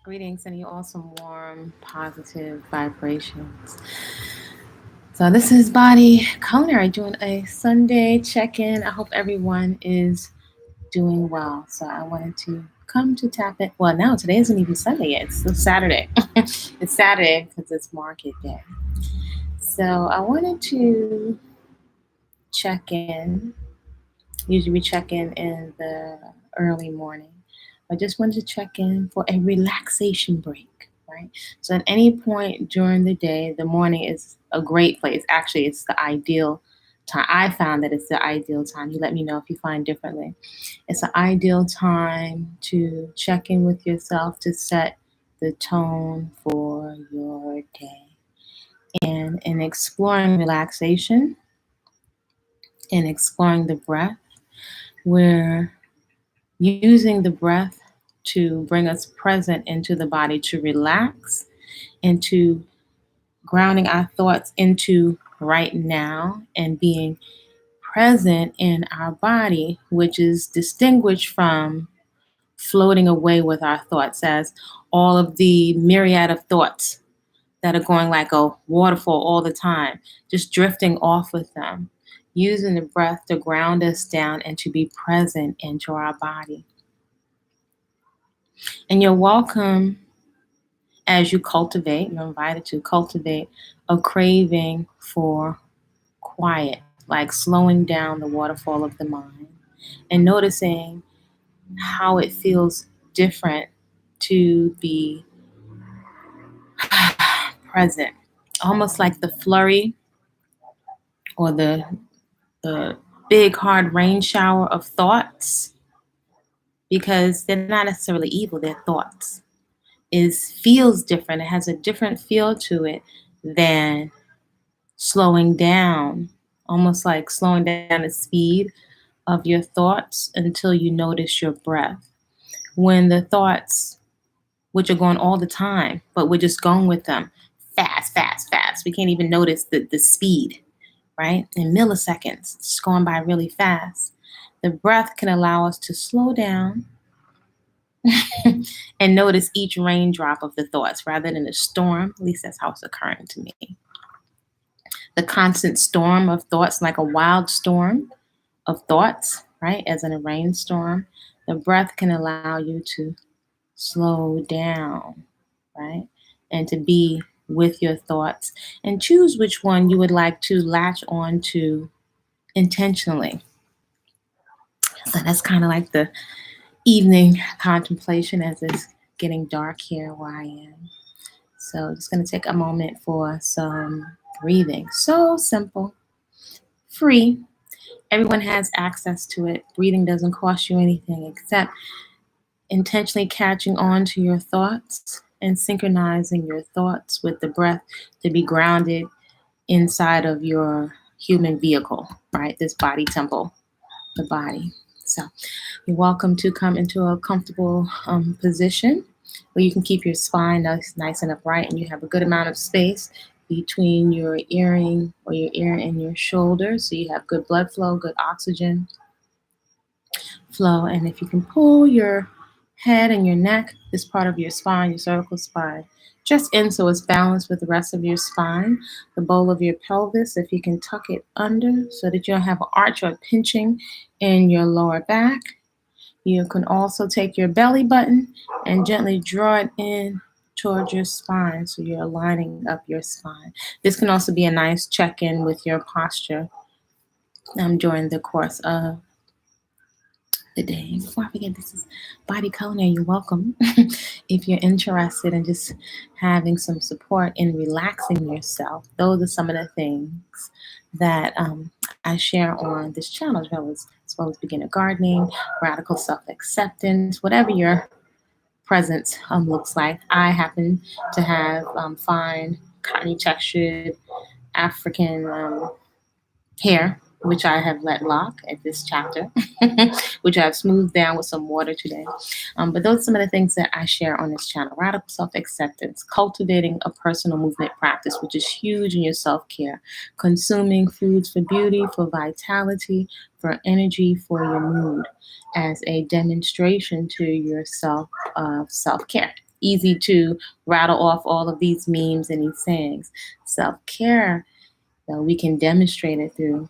Greetings, sending you all some warm, positive vibrations. So this is Body Culinary doing a Sunday check-in. I hope everyone is doing well. So I wanted to come to tap it. Well, now today isn't even Sunday yet. It's still Saturday. It's Saturday because it's market day. So I wanted to check in. Usually we check in the early morning. I just wanted to check in for a relaxation break, right? So at any point during the day, the morning is a great place. Actually, it's the ideal time. I found that it's the ideal time. You let me know if you find differently. It's the ideal time to check in with yourself to set the tone for your day. And in exploring relaxation and exploring the breath, we're using the breath to bring us present into the body, to relax, and to grounding our thoughts into right now and being present in our body, which is distinguished from floating away with our thoughts as all of the myriad of thoughts that are going like a waterfall all the time, just drifting off with them, using the breath to ground us down and to be present into our body. And you're welcome as you're invited to cultivate a craving for quiet, like slowing down the waterfall of the mind and noticing how it feels different to be present. Almost like the flurry or the big hard rain shower of thoughts, because they're not necessarily evil, they're thoughts. Is feels different. It has a different feel to it than slowing down, almost like slowing down the speed of your thoughts until you notice your breath. When the thoughts, which are going all the time, but we're just going with them fast, fast, fast. We can't even notice the speed, right? In milliseconds, it's going by really fast. The breath can allow us to slow down and notice each raindrop of the thoughts rather than a storm. At least that's how it's occurring to me. The constant storm of thoughts, like a wild storm of thoughts, right? As in a rainstorm, the breath can allow you to slow down, right? And to be with your thoughts and choose which one you would like to latch on to intentionally. So that's kind of like the evening contemplation as it's getting dark here where I am. So just going to take a moment for some breathing. So simple, free. Everyone has access to it. Breathing doesn't cost you anything except intentionally catching on to your thoughts and synchronizing your thoughts with the breath to be grounded inside of your human vehicle, right? This body temple, the body. So you're welcome to come into a comfortable position where you can keep your spine nice and upright and you have a good amount of space between your earring or your ear and your shoulder, so you have good blood flow, good oxygen flow. And if you can pull your head and your neck, this part of your spine, your cervical spine, just in so it's balanced with the rest of your spine, the bowl of your pelvis, if you can tuck it under so that you don't have an arch or pinching in your lower back. You can also take your belly button and gently draw it in towards your spine so you're aligning up your spine. This can also be a nice check-in with your posture during the course of the day. Before I forget, this is Body Culinary. You're welcome. If you're interested in just having some support in relaxing yourself, those are some of the things that I share on this channel, as well as beginner gardening, radical self-acceptance, whatever your presence looks like. I happen to have fine, cottony textured African hair, which I have let lock at this chapter, which I've smoothed down with some water today. But those are some of the things that I share on this channel. Radical self-acceptance, cultivating a personal movement practice, which is huge in your self-care, consuming foods for beauty, for vitality, for energy, for your mood, as a demonstration to yourself of self-care. easy to rattle off all of these memes and these sayings. Self-care, though, we can demonstrate it through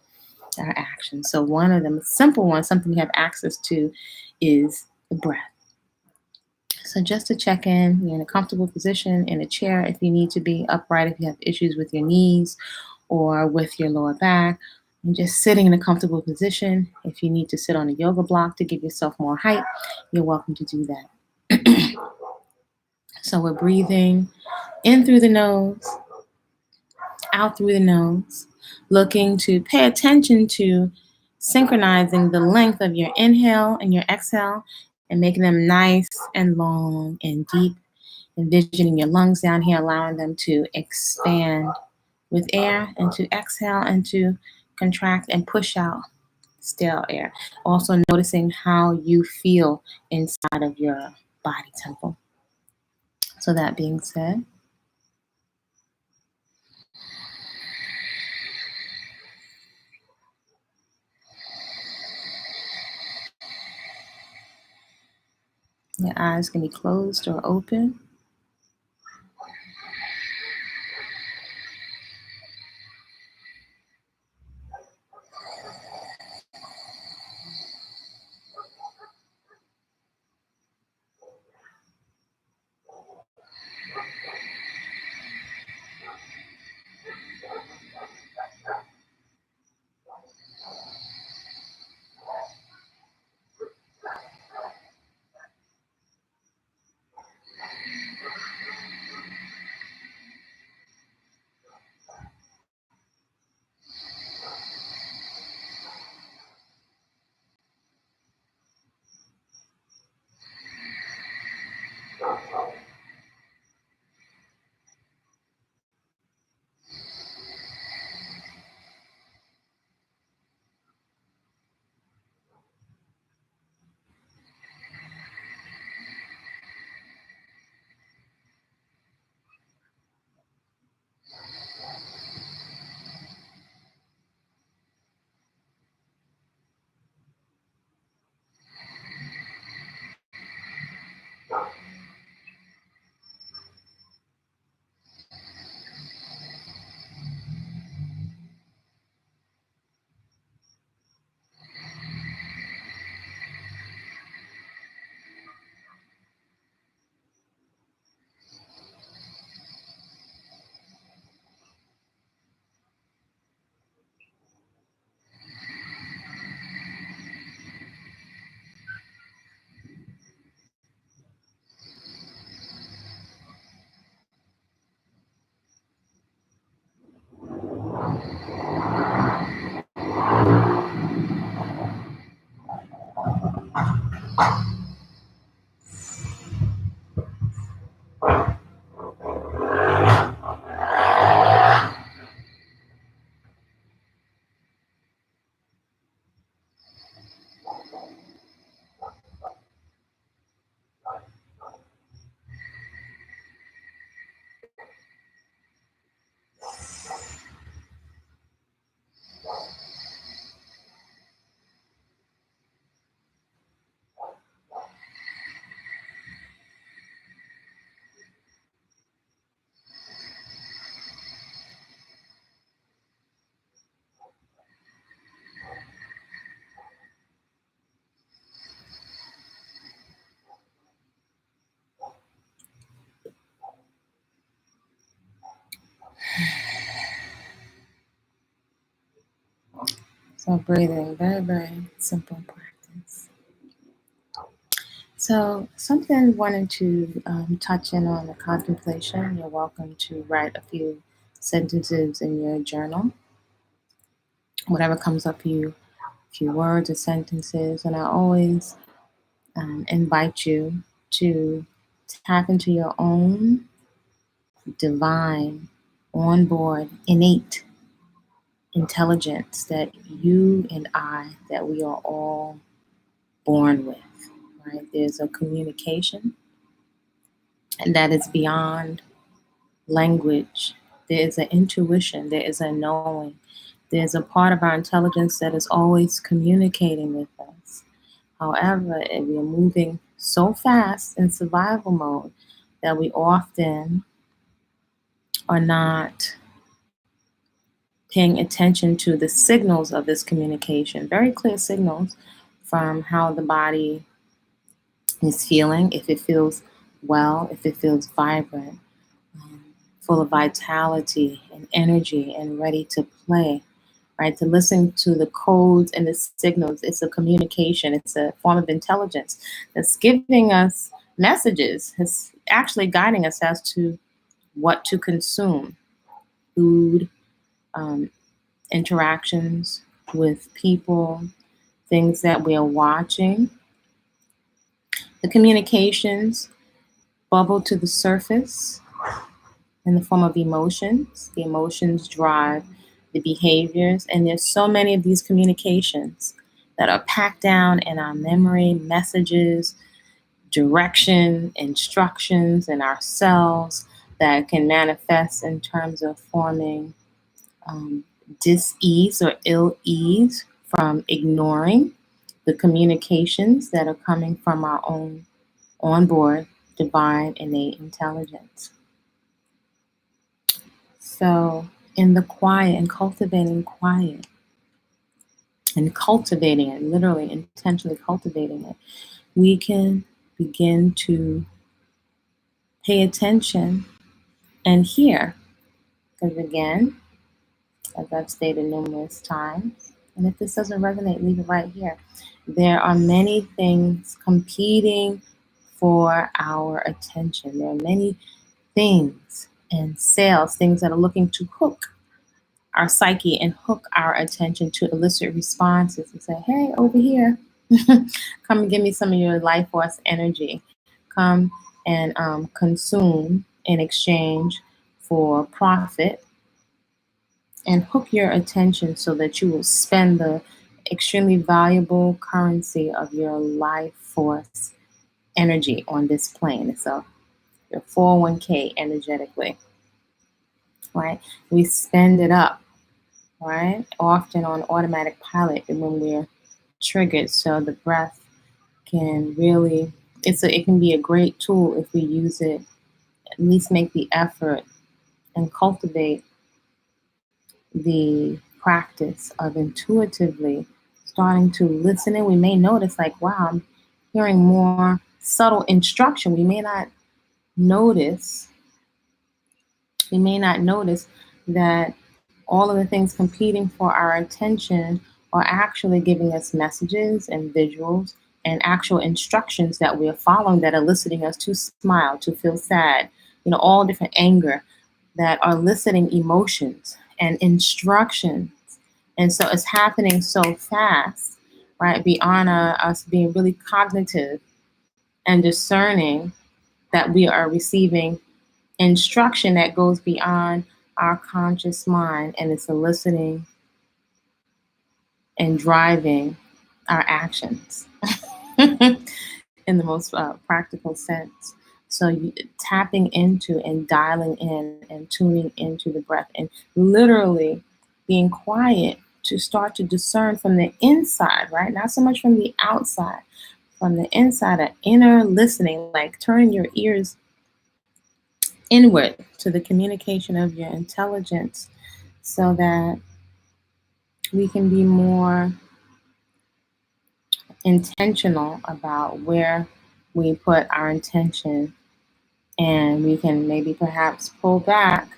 our actions. So one of them, a simple one, something we have access to, is the breath. So just to check in, you're in a comfortable position, in a chair if you need to be, upright if you have issues with your knees or with your lower back, and just sitting in a comfortable position. If you need to sit on a yoga block to give yourself more height, you're welcome to do that. So we're breathing in through the nose, out through the nose, looking to pay attention to synchronizing the length of your inhale and your exhale and making them nice and long and deep. Envisioning your lungs down here, allowing them to expand with air and to exhale and to contract and push out stale air. Also noticing how you feel inside of your body temple. So that being said, your eyes can be closed or open. So breathing, very, very simple practice. So something wanted to touch in on the contemplation. You're welcome to write a few sentences in your journal, whatever comes up for you, a few words or sentences. And I always invite you to tap into your own divine, onboard, innate intelligence that you and I, that we are all born with, right? There's a communication, and that is beyond language. There is an intuition, there is a knowing, there's a part of our intelligence that is always communicating with us. However, we are moving so fast in survival mode that we often are not paying attention to the signals of this communication, very clear signals from how the body is feeling, if it feels well, if it feels vibrant, full of vitality and energy and ready to play, right? To listen to the codes and the signals. It's a communication. It's a form of intelligence that's giving us messages. It's actually guiding us as to what to consume, food, interactions with people, things that we are watching. The communications bubble to the surface in the form of emotions. The emotions drive the behaviors, and there's so many of these communications that are packed down in our memory, messages, direction, instructions in our cells that can manifest in terms of forming dis-ease or ill-ease from ignoring the communications that are coming from our own onboard divine innate intelligence. So in the quiet and cultivating quiet and cultivating it, literally intentionally cultivating it, we can begin to pay attention and hear. Because again, as I've stated numerous times, and if this doesn't resonate, leave it right here. There are many things competing for our attention. There are many things and sales, things that are looking to hook our psyche and hook our attention to elicit responses and say, hey, over here, come and give me some of your life force energy. Come and consume in exchange for profit, and hook your attention so that you will spend the extremely valuable currency of your life force energy on this plane. So your 401k energetically, right? We spend it up, right? Often on automatic pilot when we're triggered. So the breath can really, it can be a great tool if we use it, at least make the effort and cultivate the practice of intuitively starting to listen in. We may notice like, wow, I'm hearing more subtle instruction. We may not notice that all of the things competing for our attention are actually giving us messages and visuals and actual instructions that we are following that are eliciting us to smile, to feel sad, all different anger that are eliciting emotions and instructions. And so it's happening so fast, right? Beyond us being really cognitive and discerning that we are receiving instruction that goes beyond our conscious mind, and it's eliciting and driving our actions in the most practical sense. So tapping into and dialing in and tuning into the breath and literally being quiet to start to discern from the inside, right? Not so much from the outside, from the inside, an inner listening, like turning your ears inward to the communication of your intelligence so that we can be more intentional about where we put our intention, and we can maybe perhaps pull back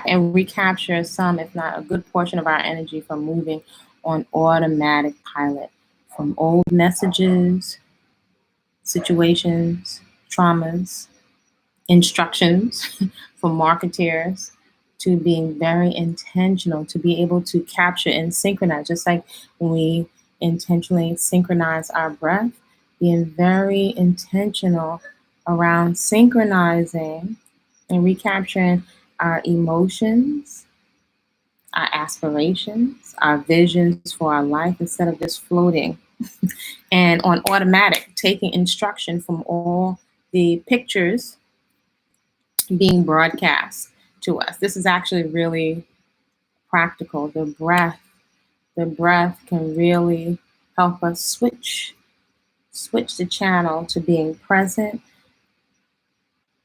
and recapture some, if not a good portion of our energy from moving on automatic pilot, from old messages, situations, traumas, instructions from marketeers, to being very intentional, to be able to capture and synchronize, just like when we intentionally synchronize our breath, being very intentional around synchronizing and recapturing our emotions, our aspirations, our visions for our life, instead of just floating and on automatic, taking instruction from all the pictures being broadcast to us. This is actually really practical. The breath can really help us switch switch the channel to being present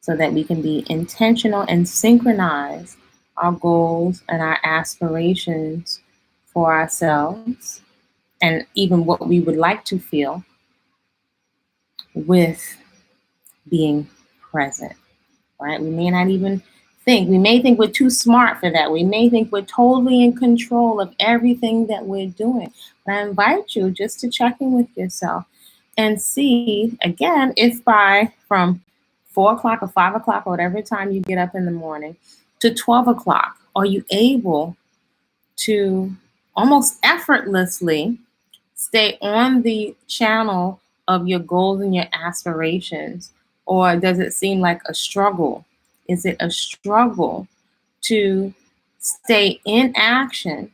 so that we can be intentional and synchronize our goals and our aspirations for ourselves and even what we would like to feel with being present, right? We may not even we may think we're too smart for that. We may think we're totally in control of everything that we're doing. But I invite you just to check in with yourself and see, again, if from 4 o'clock or 5 o'clock or whatever time you get up in the morning to 12 o'clock, are you able to almost effortlessly stay on the channel of your goals and your aspirations? Or does it seem like a struggle? Is it a struggle to stay in action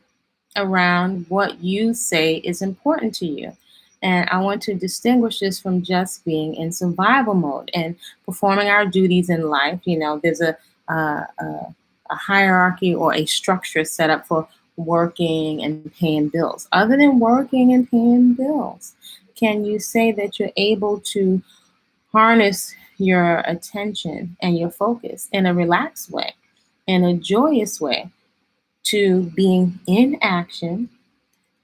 around what you say is important to you? And I want to distinguish this from just being in survival mode and performing our duties in life. You know, there's a hierarchy or a structure set up for working and paying bills. Other than working and paying bills, can you say that you're able to harness your attention and your focus in a relaxed way, in a joyous way, to being in action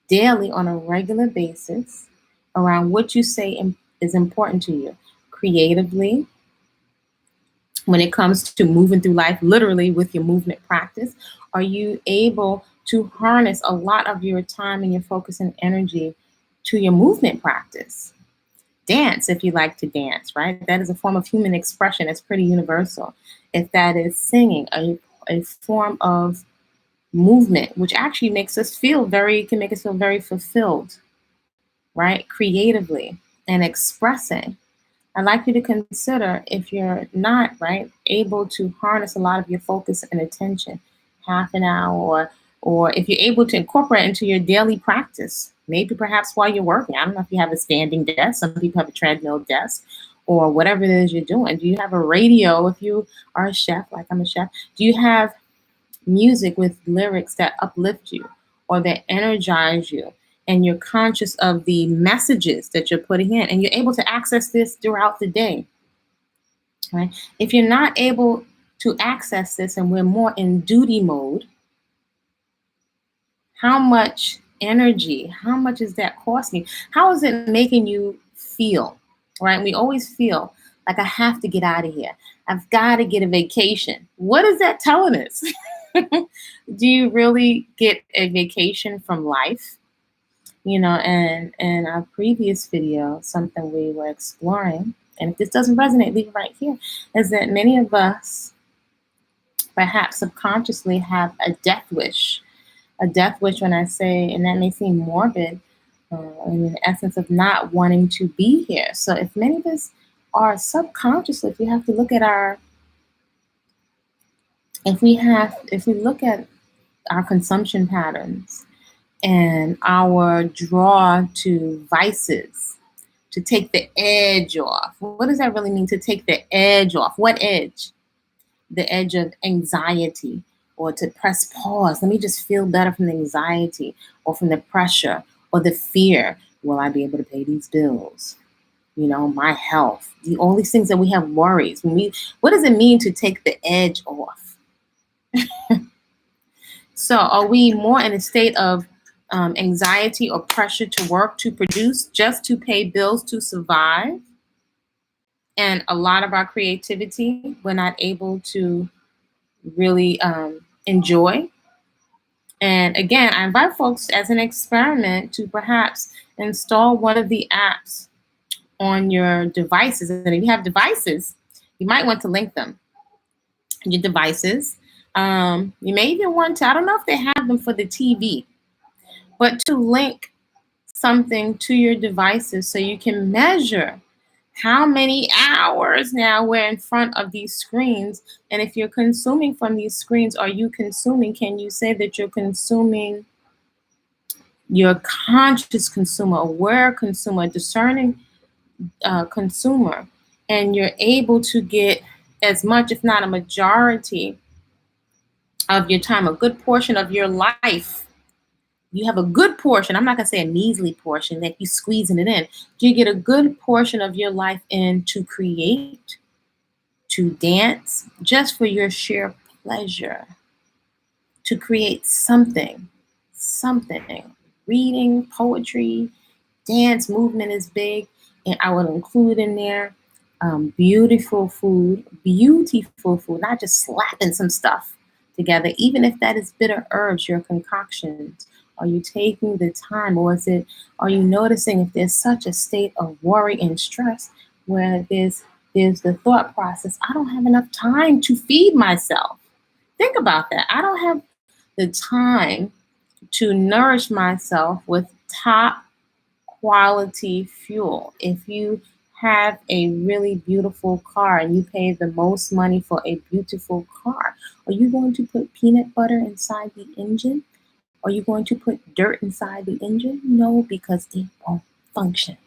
daily on a regular basis around what you say is important to you, creatively, when it comes to moving through life, literally with your movement practice? Are you able to harness a lot of your time and your focus and energy to your movement practice? Dance, if you like to dance, right? That is a form of human expression. It's pretty universal. If that is singing, a form of movement, which actually can make us feel very fulfilled, right? Creatively and expressing. I'd like you to consider, if you're not, right, able to harness a lot of your focus and attention, half an hour, or if you're able to incorporate into your daily practice, maybe perhaps while you're working. I don't know if you have a standing desk. Some people have a treadmill desk, or whatever it is you're doing. Do you have a radio if you are a chef, like I'm a chef? Do you have music with lyrics that uplift you or that energize you? And you're conscious of the messages that you're putting in, and you're able to access this throughout the day, right? If you're not able to access this and we're more in duty mode, how much energy, how much is that costing you? How is it making you feel, right? We always feel like I have to get out of here. I've got to get a vacation. What is that telling us? Do you really get a vacation from life? You know, and in our previous video, something we were exploring, and if this doesn't resonate, leave it right here, is that many of us perhaps subconsciously have a death wish. A death wish, when I say, and that may seem morbid, in the essence of not wanting to be here. So if many of us are subconsciously, if we have to look at if we look at our consumption patterns and our draw to vices, to take the edge off. What does that really mean, to take the edge off? What edge? The edge of anxiety, or to press pause. Let me just feel better from the anxiety or from the pressure or the fear. Will I be able to pay these bills? You know, my health, all these things that we have worries. What does it mean to take the edge off? So are we more in a state of anxiety or pressure to work, to produce, just to pay bills, to survive? And a lot of our creativity, we're not able to really enjoy. And again, I invite folks as an experiment to perhaps install one of the apps on your devices. And if you have devices, you might want to link them. Your devices. You may even want to, I don't know if they have them for the TV, but to link something to your devices so you can measure how many hours now we're in front of these screens. And if you're consuming from these screens, are you consuming? Can you say that you're consuming, you're a conscious consumer, aware consumer, discerning consumer, and you're able to get as much, if not a majority of your time, a good portion of your life, you have a good portion. I'm not going to say a measly portion that you squeezing it in. Do you get a good portion of your life in to create, to dance, just for your sheer pleasure, to create something. Reading, poetry, dance, movement is big, and I will include in there beautiful food, not just slapping some stuff together, even if that is bitter herbs, your concoctions. Are you taking the time, or are you noticing if there's such a state of worry and stress where there's the thought process, I don't have enough time to feed myself. Think about that. I don't have the time to nourish myself with top quality fuel. If you have a really beautiful car and you pay the most money for a beautiful car, are you going to put peanut butter inside the engine? Are you going to put dirt inside the engine? No, because it won't function.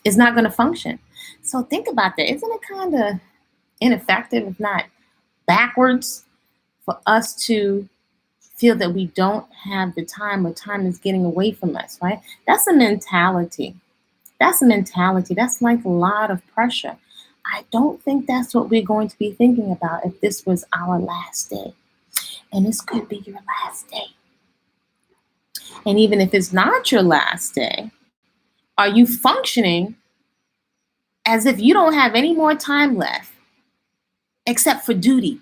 It's not going to function. So think about that. Isn't it kind of ineffective, if not backwards, for us to feel that we don't have the time, or time is getting away from us, right? That's a mentality. That's like a lot of pressure. I don't think that's what we're going to be thinking about if this was our last day. And this could be your last day. And even if it's not your last day, are you functioning as if you don't have any more time left except for duty,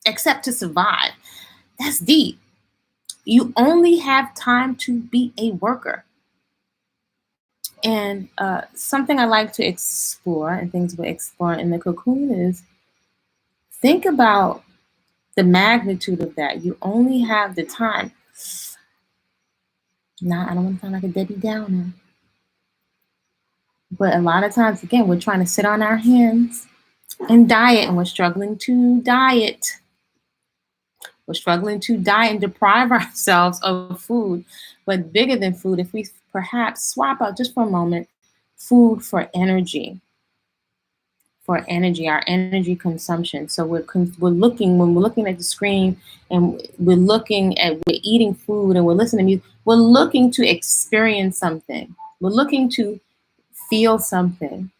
except to survive? That's deep. You only have time to be a worker. And something I like to explore, and things we explore in the cocoon, is think about the magnitude of that. You only have the time. Now, I don't want to sound like a Debbie Downer, but a lot of times, again, we're trying to sit on our hands and diet, and we're struggling to diet. We're struggling to diet and deprive ourselves of food. But bigger than food, if we perhaps swap out just for a moment food for energy, our energy consumption. So we're looking, when we're looking at the screen and we're eating food and we're listening to music, we're looking to experience something. We're looking to feel something.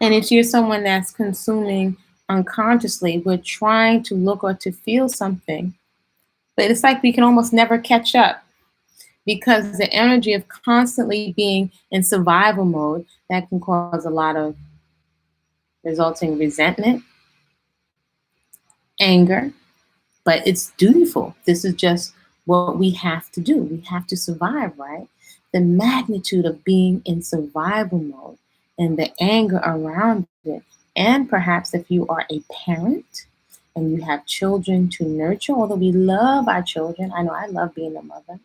And if you're someone that's consuming unconsciously, we're trying to look or to feel something. But it's like we can almost never catch up, because the energy of constantly being in survival mode, that can cause a lot of resulting resentment, anger, but it's dutiful. This is just what we have to do. We have to survive, right? The magnitude of being in survival mode and the anger around it. And perhaps if you are a parent and you have children to nurture, although we love our children, I know I love being a mother.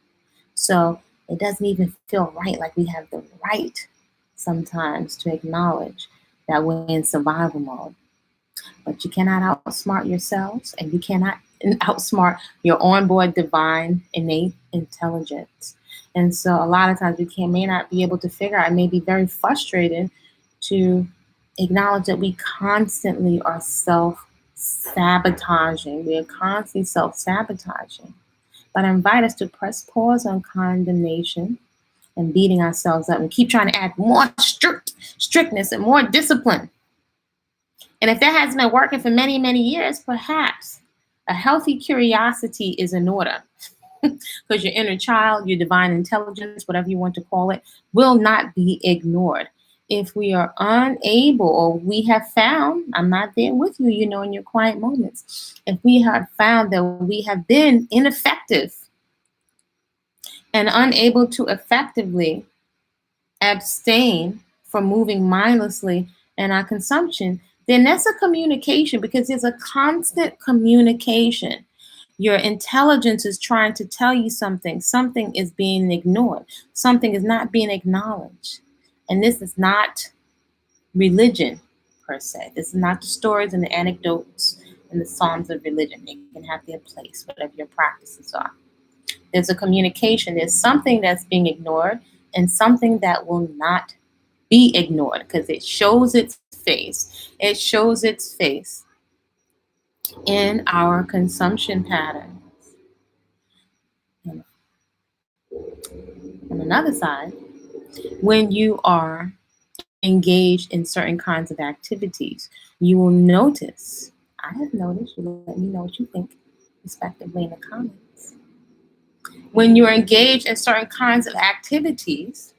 So it doesn't even feel right, like we have the right sometimes to acknowledge that we're in survival mode. But you cannot outsmart yourselves, and you cannot outsmart your onboard divine innate intelligence. And so a lot of times we may not be able to figure out, may be very frustrated to acknowledge that we constantly are self-sabotaging. We are constantly self-sabotaging. But I invite us to press pause on condemnation and beating ourselves up, and keep trying to add more strictness and more discipline. And if that hasn't been working for many, many years, perhaps a healthy curiosity is in order. Because your inner child, your divine intelligence, whatever you want to call it, will not be ignored. If we are unable, or we have found, I'm not there with you, in your quiet moments, if we have found that we have been ineffective and unable to effectively abstain from moving mindlessly in our consumption, then that's a communication, because there's a constant communication. Your intelligence is trying to tell you something. Something is being ignored. Something is not being acknowledged. And this is not religion, per se. This is not the stories and the anecdotes and the psalms of religion. They can have their place, whatever your practices are. There's a communication. There's something that's being ignored, and something that will not be ignored, because it shows its face. It shows its face in our consumption patterns. And On another side, when you are engaged in certain kinds of activities, you will notice, I have noticed, you let me know what you think respectively in the comments. When you're engaged in certain kinds of activities,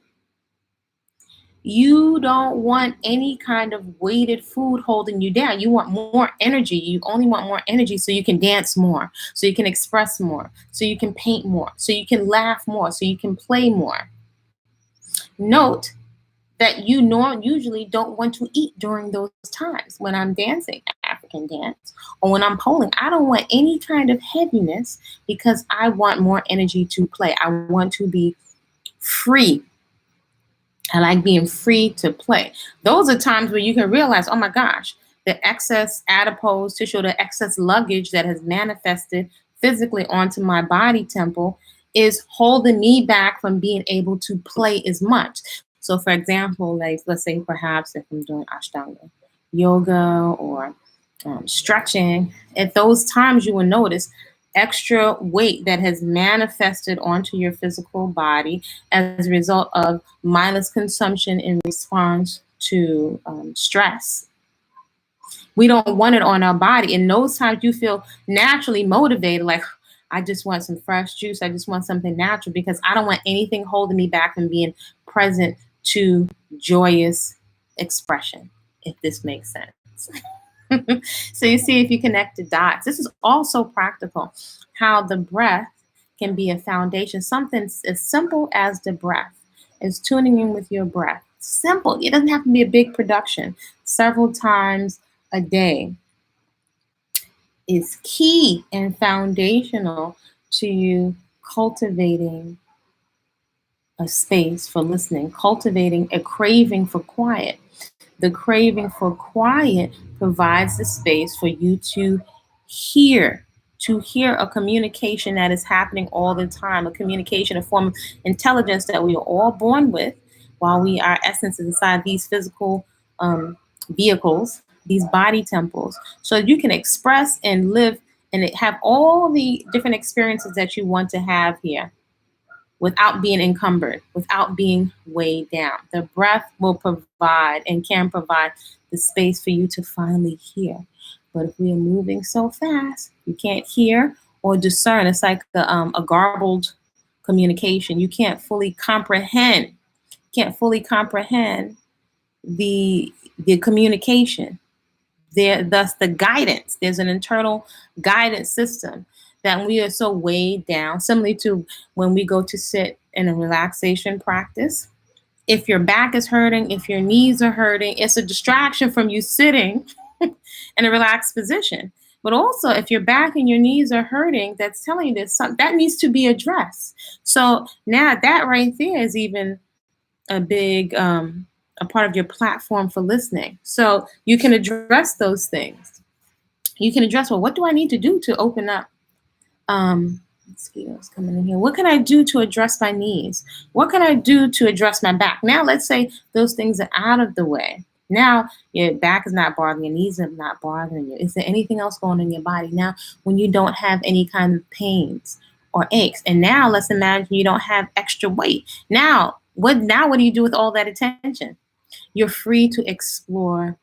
you don't want any kind of weighted food holding you down. You want more energy. You only want more energy so you can dance more, so you can express more, so you can paint more, so you can laugh more, so you can play more. Note that you usually don't want to eat during those times. When I'm dancing African dance or when I'm polling, I don't want any kind of heaviness because I want more energy to play. I want to be free. I like being free to play. Those are times where you can realize, oh my gosh, the excess adipose tissue, the excess luggage that has manifested physically onto my body temple is holding me back from being able to play as much. So for example, like let's say perhaps if I'm doing Ashtanga yoga or stretching, at those times you will notice extra weight that has manifested onto your physical body as a result of mindless consumption in response to stress. We don't want it on our body. In those times, you feel naturally motivated, like, I just want some fresh juice. I just want something natural because I don't want anything holding me back from being present to joyous expression, if this makes sense. So you see, if you connect the dots, this is also practical, how the breath can be a foundation. Something as simple as the breath, is tuning in with your breath. Simple. It doesn't have to be a big production. Several times a day is key and foundational to you cultivating a space for listening, cultivating a craving for quiet. The craving for quiet provides the space for you hear, to hear a communication that is happening all the time, a communication, a form of intelligence that we are all born with while we are essence inside these physical vehicles, these body temples, so you can express and live and have all the different experiences that you want to have here without being encumbered, without being weighed down. The breath will provide and can provide the space for you to finally hear. But if we are moving so fast, you can't hear or discern. It's like a garbled communication. You can't fully comprehend. The communication. Thus the guidance. There's an internal guidance system that we are so weighed down, similarly to when we go to sit in a relaxation practice. If your back is hurting, if your knees are hurting, it's a distraction from you sitting in a relaxed position. But also, if your back and your knees are hurting, that's telling you there's something that needs to be addressed. So now that right there is even a big a part of your platform for listening. So you can address those things. You can address, well, what do I need to do to open up? Mosquitoes coming in here. What can I do to address my knees? What can I do to address my back? Now, let's say those things are out of the way. Now, your back is not bothering, your knees are not bothering you. Is there anything else going on in your body? Now, when you don't have any kind of pains or aches, and now let's imagine you don't have extra weight. Now, what do you do with all that attention? You're free to explore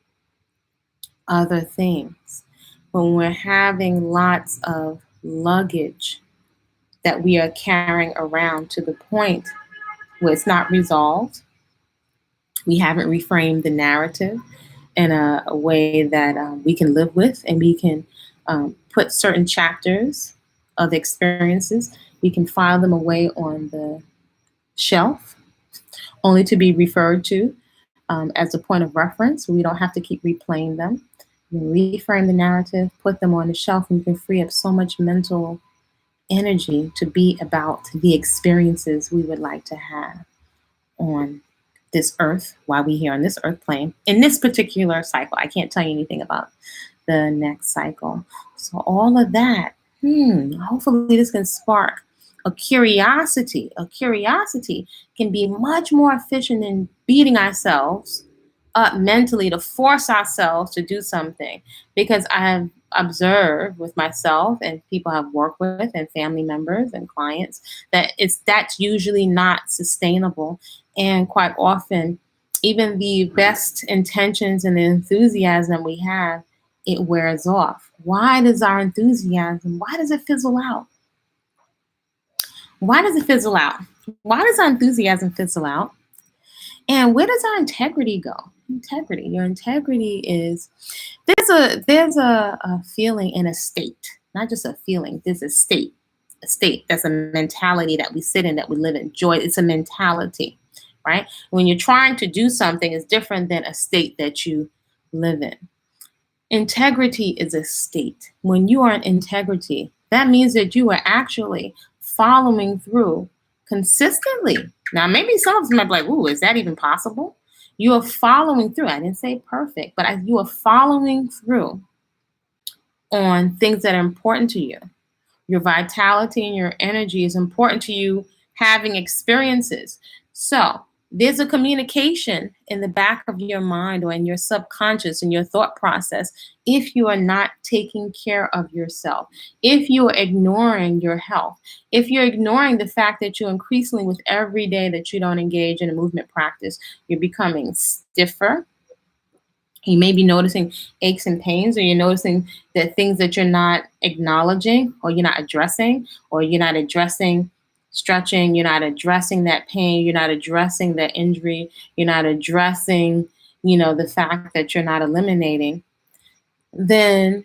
other things. When we're having lots of luggage that we are carrying around to the point where it's not resolved, we haven't reframed the narrative in a way that we can live with, and we can put certain chapters of experiences, we can file them away on the shelf, only to be referred to as a point of reference. We don't have to keep replaying them. You can reframe the narrative, put them on the shelf, and you can free up so much mental energy to be about the experiences we would like to have on this earth while we're here on this earth plane in this particular cycle. I can't tell you anything about the next cycle. So all of that, hopefully this can spark a curiosity. A curiosity can be much more efficient in beating ourselves up mentally to force ourselves to do something, because I have observed with myself and people I've worked with and family members and clients that that's usually not sustainable. And quite often, even the best intentions and the enthusiasm we have, it wears off. Why does our enthusiasm, why does it fizzle out? Why does it fizzle out? Why does our enthusiasm fizzle out? And where does our integrity go? Integrity. Your integrity is, there's a feeling and a state, not just a feeling. There's a state. A state. That's a mentality that we sit in, that we live in. Joy. It's a mentality, right? When you're trying to do something, it's different than a state that you live in. Integrity is a state. When you are in integrity, that means that you are actually following through consistently. Now, maybe some of them might be like, ooh, is that even possible? You are following through. I didn't say perfect, but you are following through on things that are important to you. Your vitality and your energy is important to you, having experiences. So there's a communication in the back of your mind or in your subconscious, in your thought process, if you are not taking care of yourself, if you are ignoring your health, if you're ignoring the fact that you increasingly, with every day that you don't engage in a movement practice, you're becoming stiffer. You may be noticing aches and pains, or you're noticing that things that you're not acknowledging, or you're not addressing, or you're not addressing stretching, you're not addressing that pain, you're not addressing that injury, you're not addressing, the fact that you're not eliminating, then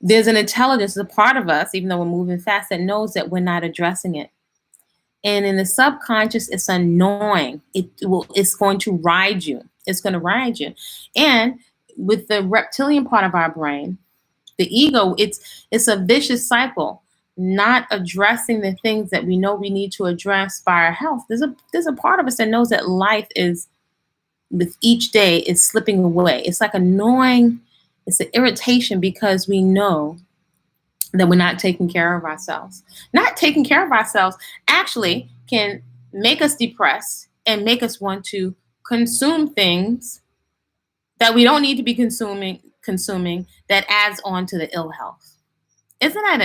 there's an intelligence, a part of us, even though we're moving fast, that knows that we're not addressing it. And in the subconscious, it's annoying. It's going to ride you. It's going to ride you. And with the reptilian part of our brain, the ego, it's a vicious cycle. Not addressing the things that we know we need to address by our health. There's a part of us that knows that life is, with each day, is slipping away. It's like annoying. It's an irritation because we know that we're not taking care of ourselves. Not taking care of ourselves actually can make us depressed and make us want to consume things that we don't need to be consuming that adds on to the ill health. Isn't that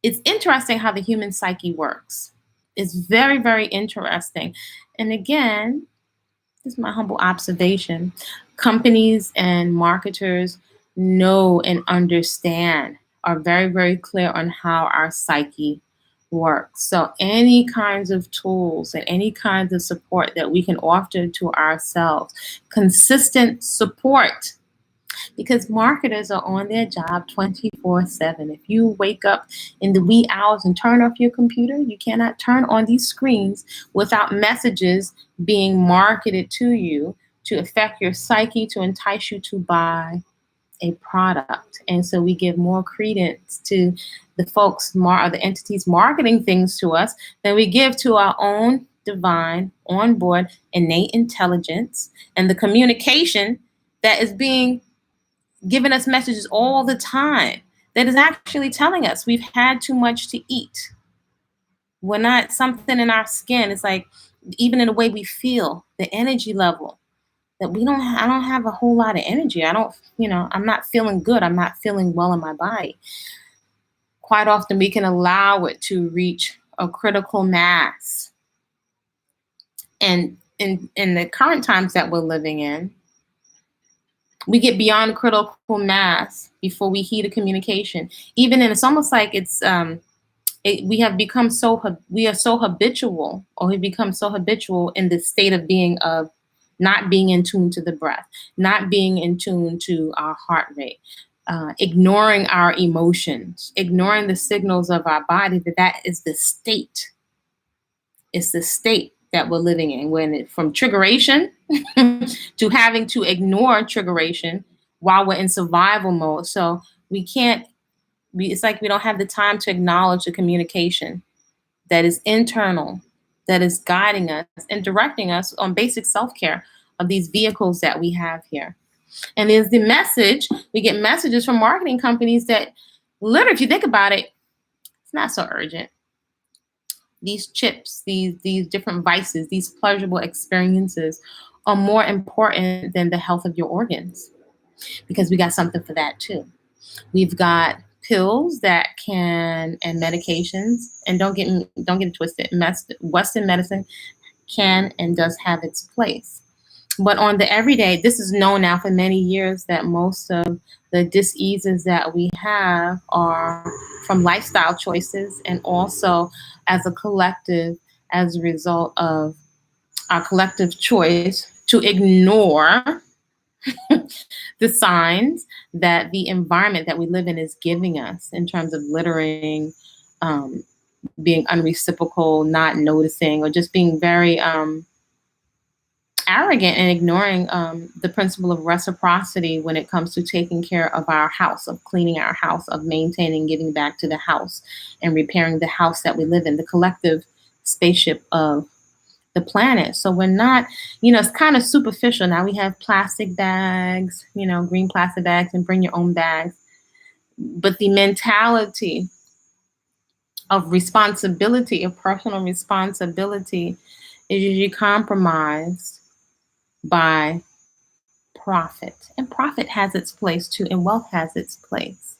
it's interesting how the human psyche works. It's very, very interesting. And again, this is my humble observation. Companies and marketers know and understand, are very, very clear on how our psyche works. So any kinds of tools and any kinds of support that we can offer to ourselves, consistent support, because marketers are on their job 24/7. If you wake up in the wee hours and turn off your computer, you cannot turn on these screens without messages being marketed to you to affect your psyche, to entice you to buy a product. And so we give more credence to the folks, or the entities marketing things to us, than we give to our own divine, onboard, innate intelligence and the communication that is being giving us messages all the time, that is actually telling us we've had too much to eat. We're not, something in our skin. It's like, even in the way we feel, the energy level, that I don't have a whole lot of energy. I'm not feeling good. I'm not feeling well in my body. Quite often we can allow it to reach a critical mass. And in the current times that we're living in, we get beyond critical mass before we heed a communication. It's almost like we are so habitual, or we become so habitual in the state of being, of not being in tune to the breath, not being in tune to our heart rate, ignoring our emotions, ignoring the signals of our body, that is the state. It's the state that we're living in, from triggeration to having to ignore triggeration while we're in survival mode. So it's like we don't have the time to acknowledge the communication that is internal, that is guiding us and directing us on basic self-care of these vehicles that we have here. And there's the message. We get messages from marketing companies that, literally, if you think about it, it's not so urgent. These chips, these different vices, these pleasurable experiences are more important than the health of your organs, because we got something for that too. We've got pills that can, and medications, and don't get it twisted. Western medicine can and does have its place. But on the everyday, this is known now for many years that most of the diseases that we have are from lifestyle choices, and also as a collective, as a result of our collective choice to ignore the signs that the environment that we live in is giving us in terms of littering, being unreciprocal, not noticing, or just being very arrogant and ignoring the principle of reciprocity when it comes to taking care of our house, of cleaning our house, of maintaining, giving back to the house, and repairing the house that we live in, the collective spaceship of the planet. So we're not, it's kind of superficial. Now we have plastic bags, green plastic bags, and bring your own bags. But the mentality of responsibility, of personal responsibility, is usually compromised by profit. And profit has its place too, and wealth has its place.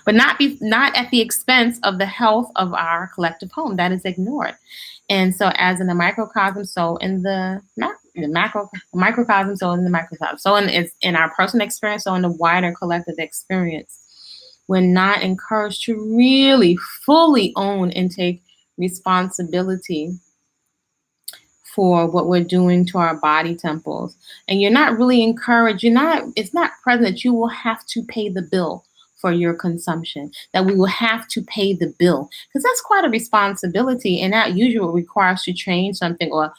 But not at the expense of the health of our collective home. That is ignored. And so as in the microcosm, so in the microcosm, so in the microcosm. So in our personal experience, so in the wider collective experience, we're not encouraged to really fully own and take responsibility for what we're doing to our body temples. And you're not really encouraged, it's not present that you will have to pay the bill for your consumption, that we will have to pay the bill, because that's quite a responsibility, and that usually requires to change something, or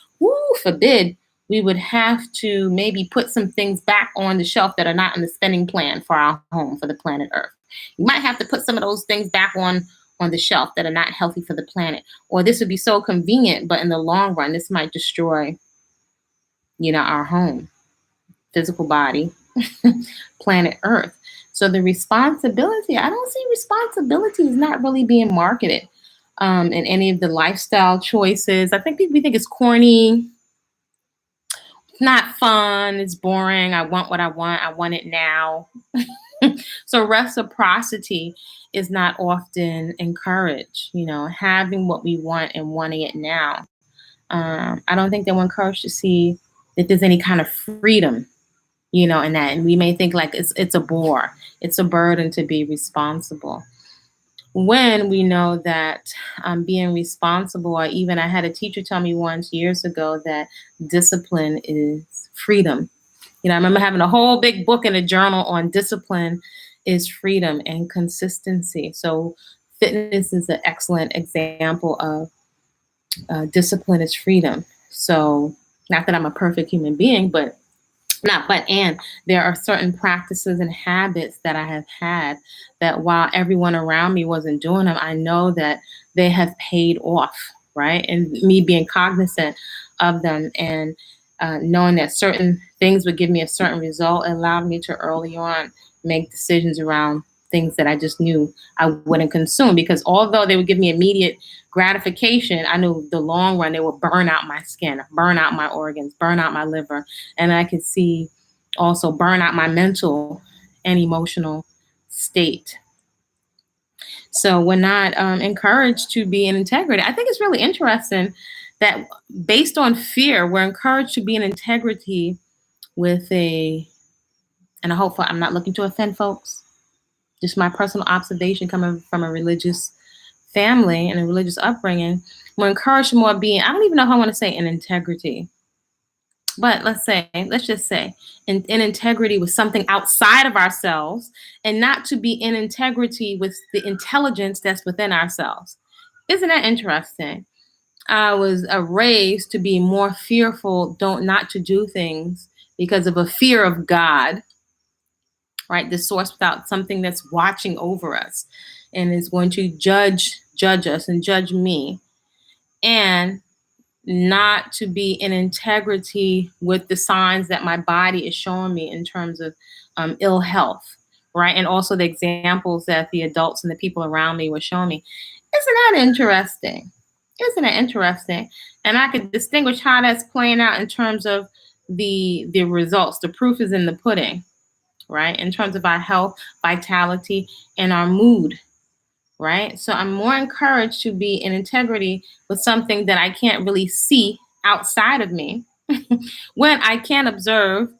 forbid, we would have to maybe put some things back on the shelf that are not in the spending plan for our home, for the planet Earth. You might have to put some of those things back on the shelf that are not healthy for the planet, or this would be so convenient, but in the long run, this might destroy, our home, physical body, planet Earth. So the responsibility, I don't see responsibility is not really being marketed in any of the lifestyle choices. I think we think it's corny, it's not fun, it's boring. I want what I want it now. So reciprocity is not often encouraged, having what we want and wanting it now. I don't think that we're encouraged to see that there's any kind of freedom, in that. And we may think like it's a bore, it's a burden to be responsible. When we know that being responsible, or even I had a teacher tell me once years ago that discipline is freedom. I remember having a whole big book and a journal on discipline is freedom and consistency. So fitness is an excellent example of discipline is freedom. So not that I'm a perfect human being, and there are certain practices and habits that I have had that while everyone around me wasn't doing them, I know that they have paid off, right? And me being cognizant of them and knowing that certain things would give me a certain result allowed me to early on make decisions around things that I just knew I wouldn't consume, because although they would give me immediate gratification, I knew the long run they would burn out my skin, burn out my organs, burn out my liver, and I could see also burn out my mental and emotional state. So we're not encouraged to be in integrity. I think it's really interesting that based on fear, we're encouraged to be in integrity with and I hope I'm not looking to offend folks, just my personal observation coming from a religious family and a religious upbringing. We're encouraged more being, I don't even know how I want to say in integrity, but let's just say in integrity with something outside of ourselves, and not to be in integrity with the intelligence that's within ourselves. Isn't that interesting? I was raised to be more fearful, not to do things because of a fear of God, right? The source without something that's watching over us and is going to judge us and judge me, and not to be in integrity with the signs that my body is showing me in terms of ill health, right? And also the examples that the adults and the people around me were showing me. Isn't that interesting? Isn't it interesting? And I could distinguish how that's playing out in terms of the results. The proof is in the pudding, right? In terms of our health, vitality, and our mood, right? So I'm more encouraged to be in integrity with something that I can't really see outside of me when I can observe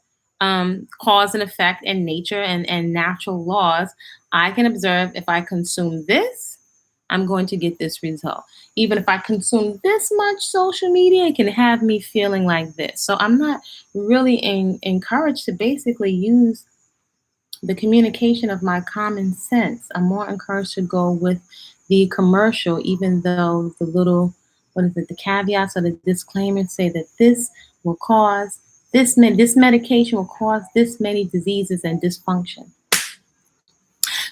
cause and effect in nature and natural laws. I can observe if I consume this, I'm going to get this result. Even if I consume this much social media, it can have me feeling like this. So I'm not really encouraged to basically use the communication of my common sense. I'm more encouraged to go with the commercial, even though the little, what is it, the caveats or the disclaimers say that this will cause this medication will cause this many diseases and dysfunction.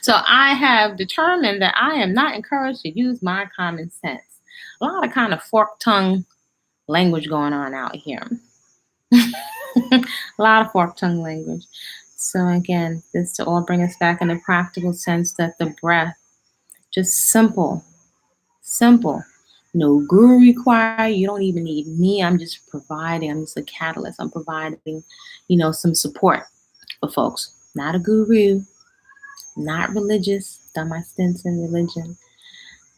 So I have determined that I am not encouraged to use my common sense. A lot of kind of fork tongue language going on out here. A lot of fork tongue language. So again, this to all bring us back in a practical sense that the breath, just simple, no guru required. You don't even need me. I'm just providing, I'm just a catalyst. I'm providing, some support for folks. Not a guru, not religious, done my stints in religion,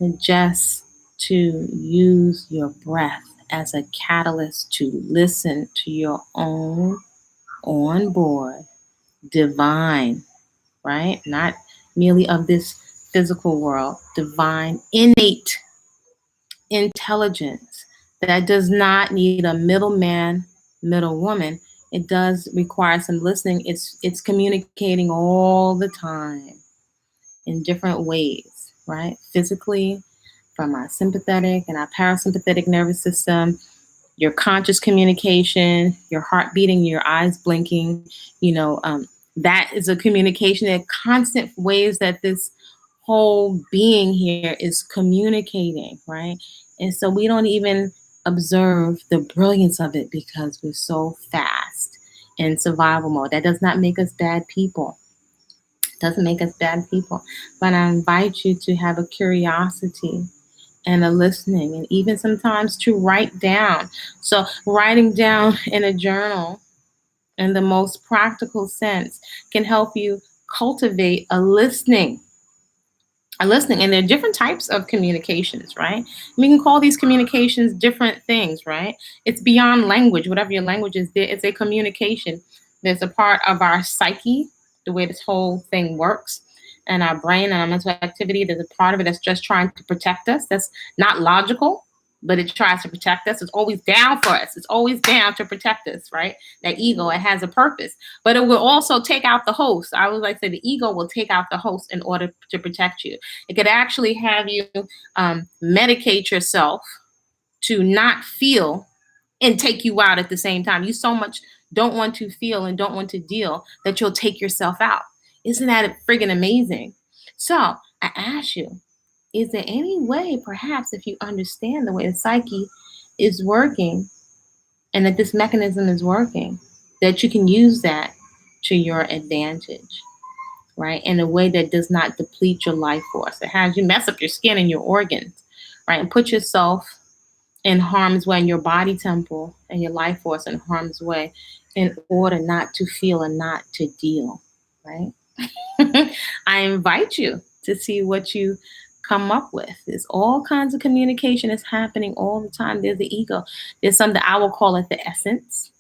and just to use your breath as a catalyst to listen to your own on board divine, right? Not merely of this physical world, divine, innate intelligence that does not need a middleman, middle woman. It does require some listening. It's communicating all the time in different ways, right? Physically, from our sympathetic and our parasympathetic nervous system, your conscious communication, your heart beating, your eyes blinking, that is a communication. There are constant ways that this whole being here is communicating, right? And so we don't even observe the brilliance of it because we're so fast in survival mode. That does not make us bad people. It doesn't make us bad people. But I invite you to have a curiosity and a listening, and even sometimes to write down. So writing down in a journal in the most practical sense can help you cultivate a listening. And there are different types of communications, right? We can call these communications different things, right? It's beyond language. Whatever your language is, it's a communication. There's a part of our psyche, the way this whole thing works, and our brain and our mental activity. There's a part of it that's just trying to protect us. That's not logical, but it tries to protect us. It's always down for us. It's always down to protect us, right? That ego, it has a purpose, but it will also take out the host. I always like to say the ego will take out the host in order to protect you. It could actually have you medicate yourself to not feel and take you out at the same time. You so much don't want to feel and don't want to deal that you'll take yourself out. Isn't that friggin' amazing? So I ask you, is there any way, perhaps, if you understand the way the psyche is working and that this mechanism is working, that you can use that to your advantage, right? In a way that does not deplete your life force. It has you mess up your skin and your organs, right? And put yourself in harm's way, in your body temple and your life force in harm's way in order not to feel and not to deal, right? I invite you to see what you come up with. There's all kinds of communication that's happening all the time. There's the ego. There's something, I will call it the essence.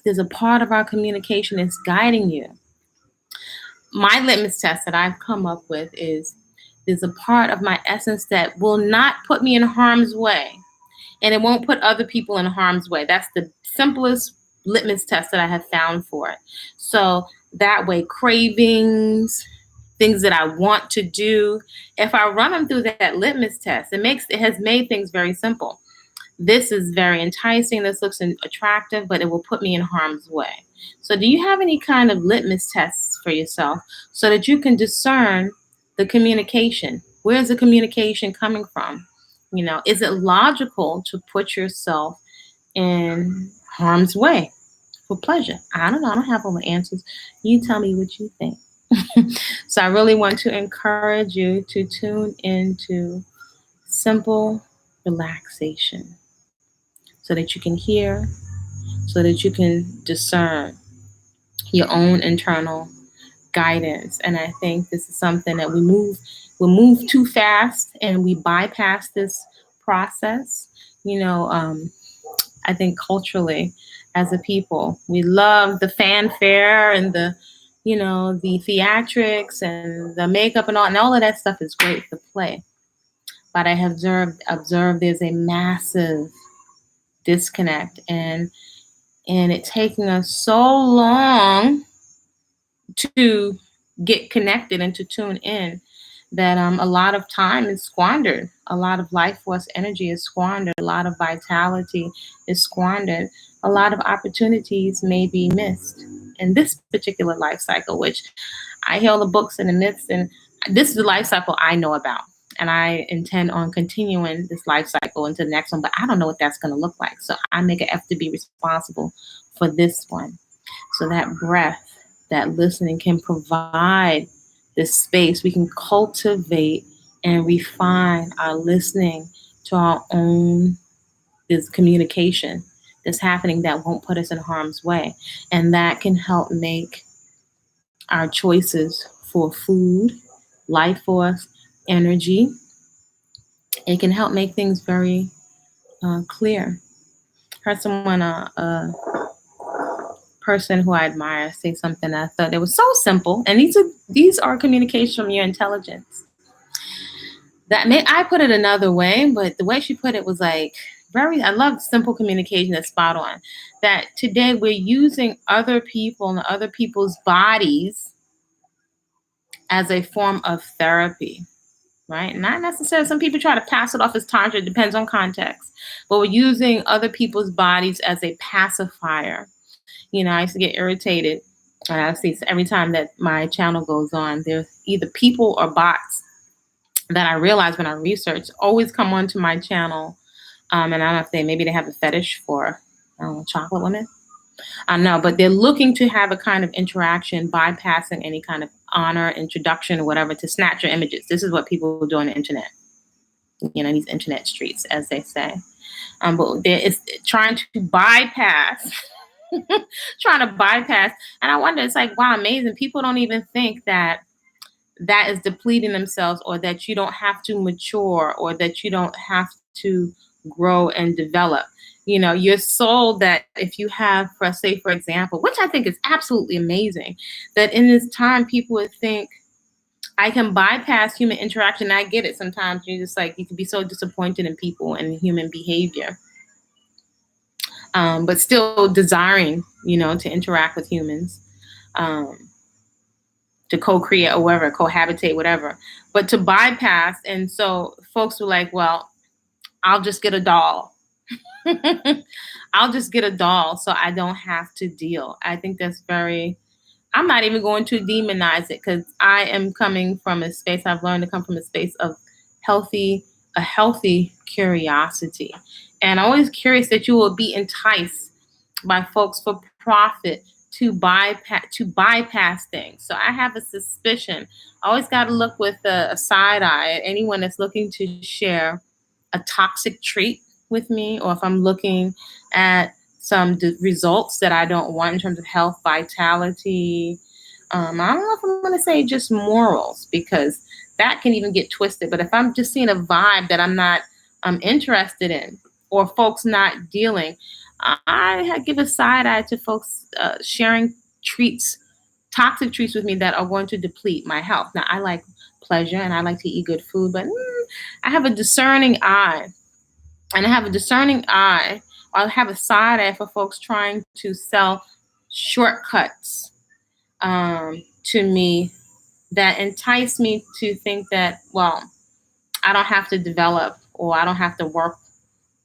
There's a part of our communication that's guiding you. My litmus test that I've come up with is there's a part of my essence that will not put me in harm's way, and it won't put other people in harm's way. That's the simplest litmus test that I have found for it. So that way, cravings, things that I want to do, if I run them through that litmus test, it has made things very simple. This is very enticing. This looks attractive, but it will put me in harm's way. So do you have any kind of litmus tests for yourself so that you can discern the communication? Where's the communication coming from? Is it logical to put yourself in harm's way for pleasure? I don't know. I don't have all the answers. You tell me what you think. So I really want to encourage you to tune into simple relaxation so that you can hear so that you can discern your own internal guidance. And I think this is something that we move too fast and we bypass this process. You know, I think culturally, as a people, we love the fanfare and the theatrics and the makeup and all of that stuff is great for play. But I have observed there's a massive disconnect, and it taking us so long to get connected and to tune in that a lot of time is squandered, a lot of life force energy is squandered, a lot of vitality is squandered, a lot of opportunities may be missed in this particular life cycle, which I hear the books and the myths, and this is the life cycle I know about. And I intend on continuing this life cycle into the next one, but I don't know what that's going to look like. So I make an effort to be responsible for this one. So that breath, that listening can provide this space. We can cultivate and refine our listening to our own this communication that's happening that won't put us in harm's way. And that can help make our choices for food, life force, energy. It can help make things very clear. Heard someone, a person who I admire, say something I thought it was so simple, and these are communications from your intelligence. I put it another way, but the way she put it was like I love simple communication that's spot on. That today we're using other people and other people's bodies as a form of therapy, right? Not necessarily, some people try to pass it off as tantra, it depends on context, but we're using other people's bodies as a pacifier. You know, I used to get irritated, and I see every time that my channel goes on, there's either people or bots that I realize when I research always come onto my channel. And I don't know if maybe they have a fetish for, I don't know, chocolate women. I don't know, but they're looking to have a kind of interaction, bypassing any kind of honor, introduction, or whatever, to snatch your images. This is what people do on the internet, you know, these internet streets, as they say. But there is trying to bypass, And I wonder, it's like, wow, amazing. People don't even think that is depleting themselves, or that you don't have to mature, or that you don't have to grow and develop. You know, your soul, that if you have, for example, which I think is absolutely amazing, that in this time people would think, I can bypass human interaction. I get it. Sometimes you're just like, you can be so disappointed in people and human behavior, but still desiring, you know, to interact with humans, to co-create or whatever, cohabitate, whatever, but to bypass. And so folks were like, well, I'll just get a doll. I'll just get a doll so I don't have to deal. I think that's I'm not even going to demonize it, because I am coming from a space, I've learned to come from a space of a healthy curiosity. And I'm always curious that you will be enticed by folks for profit to bypass things. So I have a suspicion. I always got to look with a side eye at anyone that's looking to share a toxic trait with me, or if I'm looking at some results that I don't want in terms of health, vitality. I don't know if I'm going to say just morals, because that can even get twisted. But if I'm just seeing a vibe that I'm not interested in, or folks not dealing, I give a side eye to folks sharing toxic treats with me that are going to deplete my health. Now, I like pleasure and I like to eat good food, but I have a discerning eye. And I have a discerning eye, or I have a side eye for folks trying to sell shortcuts to me that entice me to think that, well, I don't have to develop, or I don't have to work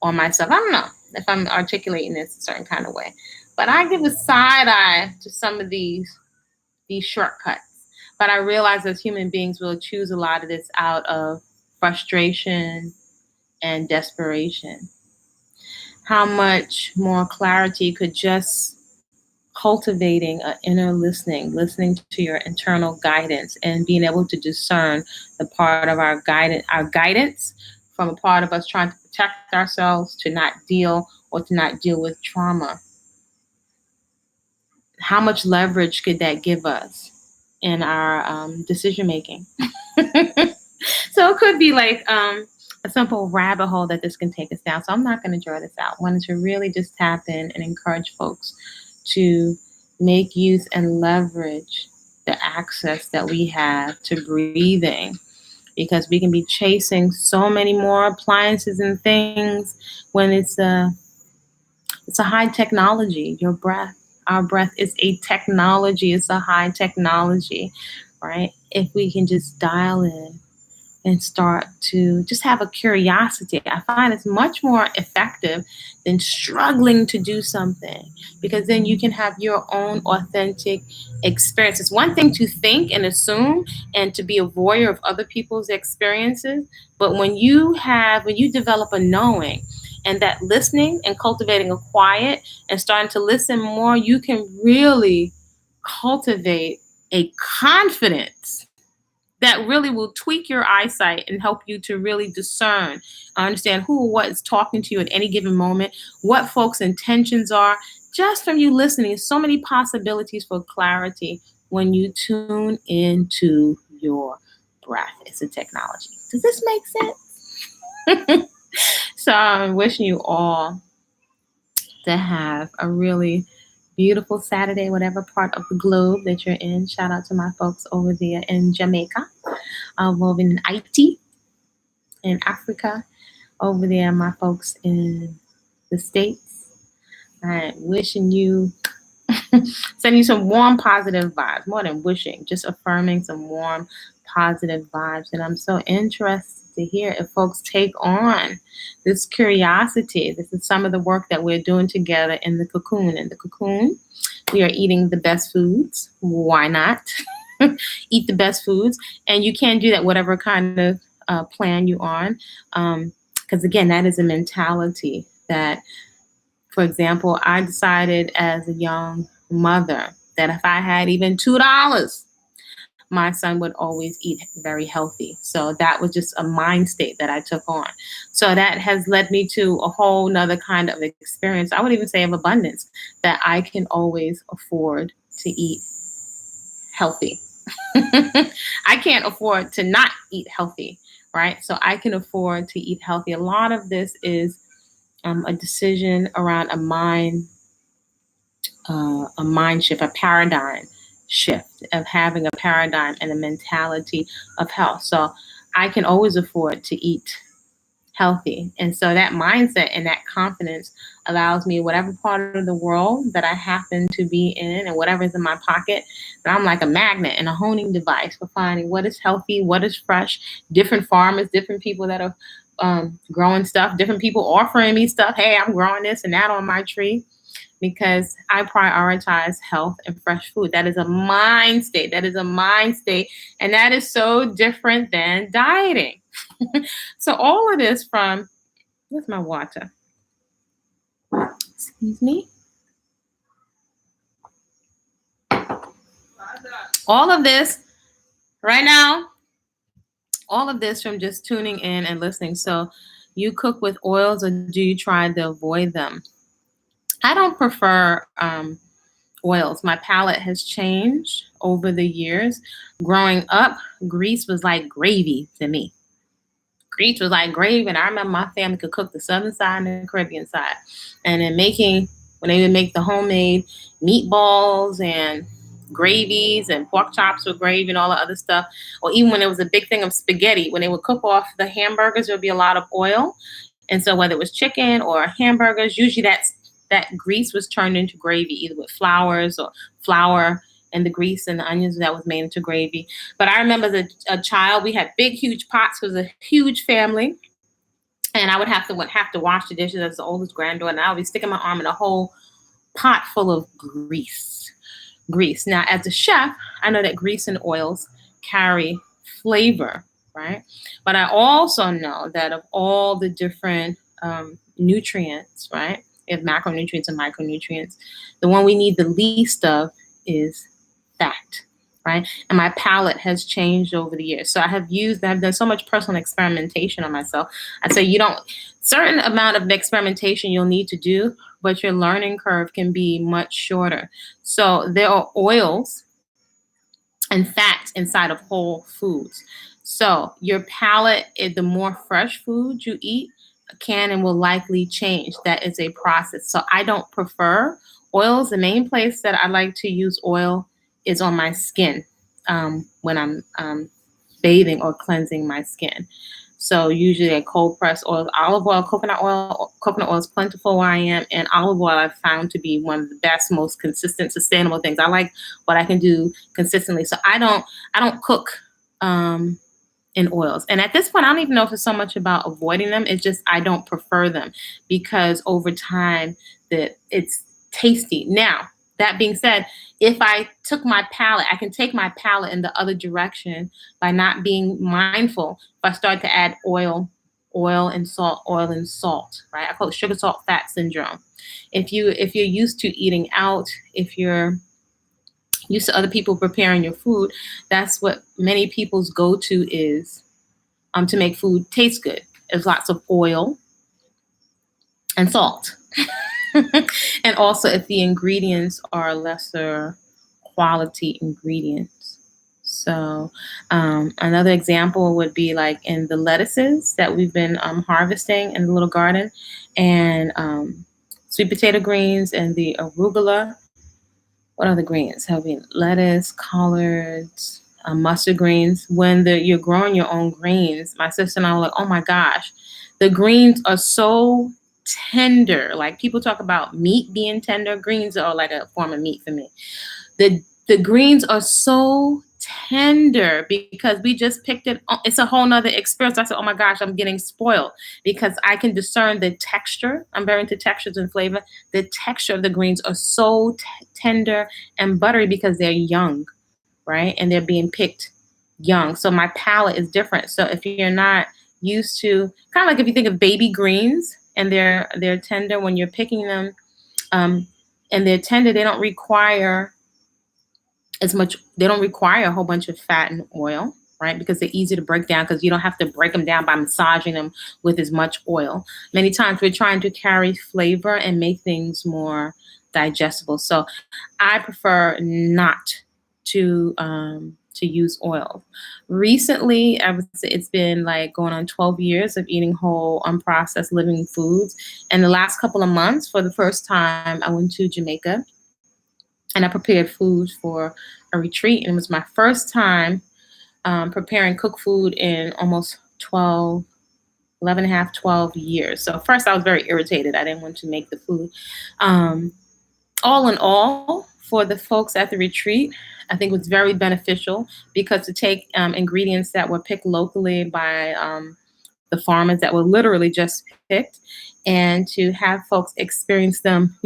on myself. I don't know if I'm articulating this a certain kind of way, but I give a side eye to some of these shortcuts. But I realize as human beings, we'll choose a lot of this out of frustration and desperation. How much more clarity could just cultivating an inner listening to your internal guidance, and being able to discern the part of our guidance from a part of us trying to protect ourselves, to not deal with trauma. how much leverage could that give us in our decision making? So it could be like a simple rabbit hole that this can take us down. So I'm not going to draw this out. I wanted to really just tap in and encourage folks to make use and leverage the access that we have to breathing, because we can be chasing so many more appliances and things when it's a high technology. Your breath, our breath is a technology. It's a high technology, right? If we can just dial in and start to just have a curiosity, I find it's much more effective than struggling to do something, because then you can have your own authentic experience. It's one thing to think and assume and to be a voyeur of other people's experiences, but when you develop a knowing and that listening and cultivating a quiet and starting to listen more, you can really cultivate a confidence that really will tweak your eyesight and help you to really discern, understand who or what is talking to you at any given moment, what folks' intentions are, just from you listening. So many possibilities for clarity when you tune into your breath. It's a technology. Does this make sense? So I'm wishing you all to have a really beautiful Saturday, whatever part of the globe that you're in. Shout out to my folks over there in Jamaica, over in Haiti, in Africa, over there, my folks in the States. I'm wishing you, sending you some warm, positive vibes, more than wishing, just affirming some warm, positive vibes. And I'm so interested to hear if folks take on this curiosity. This is some of the work that we're doing together in the cocoon. In the cocoon, we are eating the best foods. Why not? Eat the best foods. And you can do that whatever kind of plan you're on. Because again, that is a mentality that, for example, I decided as a young mother that if I had even $2, my son would always eat very healthy. So that was just a mind state that I took on. So that has led me to a whole nother kind of experience. I would even say of abundance, that I can always afford to eat healthy. I can't afford to not eat healthy, right? So I can afford to eat healthy. A lot of this is a decision around a mind shift, a paradigm shift of having a paradigm and a mentality of health. So I can always afford to eat healthy. And so that mindset and that confidence allows me, whatever part of the world that I happen to be in and whatever's in my pocket, that I'm like a magnet and a honing device for finding what is healthy, what is fresh, different farmers, different people that are growing stuff, different people offering me stuff. Hey, I'm growing this and that on my tree, because I prioritize health and fresh food. That is a mind state. That is a mind state. And that is so different than dieting. So all of this from, where's my water? Excuse me. All of this right now, all of this from just tuning in and listening. So you cook with oils, or do you try to avoid them? I don't prefer oils. My palate has changed over the years. Growing up, grease was like gravy to me. Grease was like gravy, and I remember my family could cook the southern side and the Caribbean side. And then when they would make the homemade meatballs and gravies and pork chops with gravy and all the other stuff, or even when it was a big thing of spaghetti, when they would cook off the hamburgers, there would be a lot of oil. And so whether it was chicken or hamburgers, usually that grease was turned into gravy, either with flour and the grease and the onions that was made into gravy. But I remember as a child, we had big, huge pots. It was a huge family. And I would have to wash the dishes as the oldest granddaughter. And I would be sticking my arm in a whole pot full of grease. Now, as a chef, I know that grease and oils carry flavor, right? But I also know that of all the different nutrients, right? We have macronutrients and micronutrients. The one we need the least of is fat. right? And my palate has changed over the years. So I've done so much personal experimentation on myself. I say certain amount of experimentation you'll need to do, but your learning curve can be much shorter. So there are oils and fats inside of whole foods. So your palate, the more fresh food you eat, can and will likely change. That is a process. So I don't prefer oils. The main place that I like to use oil is on my skin when I'm bathing or cleansing my skin. So usually a cold pressed oil, olive oil, coconut oil. Coconut oil is plentiful where I am, and olive oil I've found to be one of the best, most consistent, sustainable things. I like what I can do consistently. So I don't cook in oils. And at this point, I don't even know if it's so much about avoiding them. It's just I don't prefer them because over time that it's tasty. Now, that being said, if I took my palate, I can take my palate in the other direction by not being mindful. If I start to add oil and salt, right? I call it sugar, salt, fat syndrome. If you're used to eating out, if you're used to other people preparing your food, that's what many people's go-to is to make food taste good. There's lots of oil and salt. And also if the ingredients are lesser quality ingredients. So another example would be like in the lettuces that we've been harvesting in the little garden, and sweet potato greens and the arugula. What other greens have we? Lettuce, collards, mustard greens. When you're growing your own greens, my sister and I were like, oh my gosh, the greens are so tender. Like people talk about meat being tender. Greens are like a form of meat for me. The greens are so tender because we just picked it. It's a whole nother experience. I said, oh my gosh, I'm getting spoiled because I can discern the texture. I'm very into textures and flavor. The texture of the greens are so tender and buttery because they're young, right? And they're being picked young. So my palate is different. So if you're not used to, kind of like if you think of baby greens and they're tender when you're picking them, and they're tender, they don't require a whole bunch of fat and oil, right? Because they're easy to break down because you don't have to break them down by massaging them with as much oil. Many times we're trying to carry flavor and make things more digestible. So I prefer not to use oil. Recently, I would say it's been like going on 12 years of eating whole, unprocessed living foods. And the last couple of months, for the first time, I went to Jamaica and I prepared food for a retreat. And it was my first time preparing cooked food in almost 12 years. So first I was very irritated. I didn't want to make the food. All in all, for the folks at the retreat, I think it was very beneficial because to take ingredients that were picked locally by the farmers that were literally just picked, and to have folks experience them,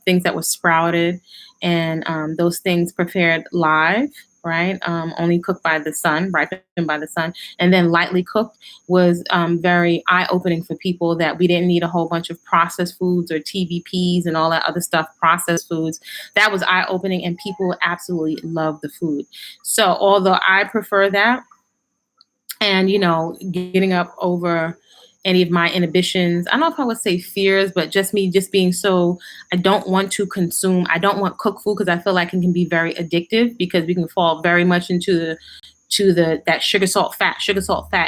things that were sprouted and those things prepared live, right? Only cooked by the sun, ripened by the sun, and then lightly cooked was very eye-opening for people that we didn't need a whole bunch of processed foods or TVPs and all that other stuff, processed foods. That was eye-opening and people absolutely loved the food. So although I prefer that, and, getting up over any of my inhibitions, I don't know if I would say fears, but just being so, I don't want cooked food because I feel like it can be very addictive because we can fall very much into that sugar, salt, fat,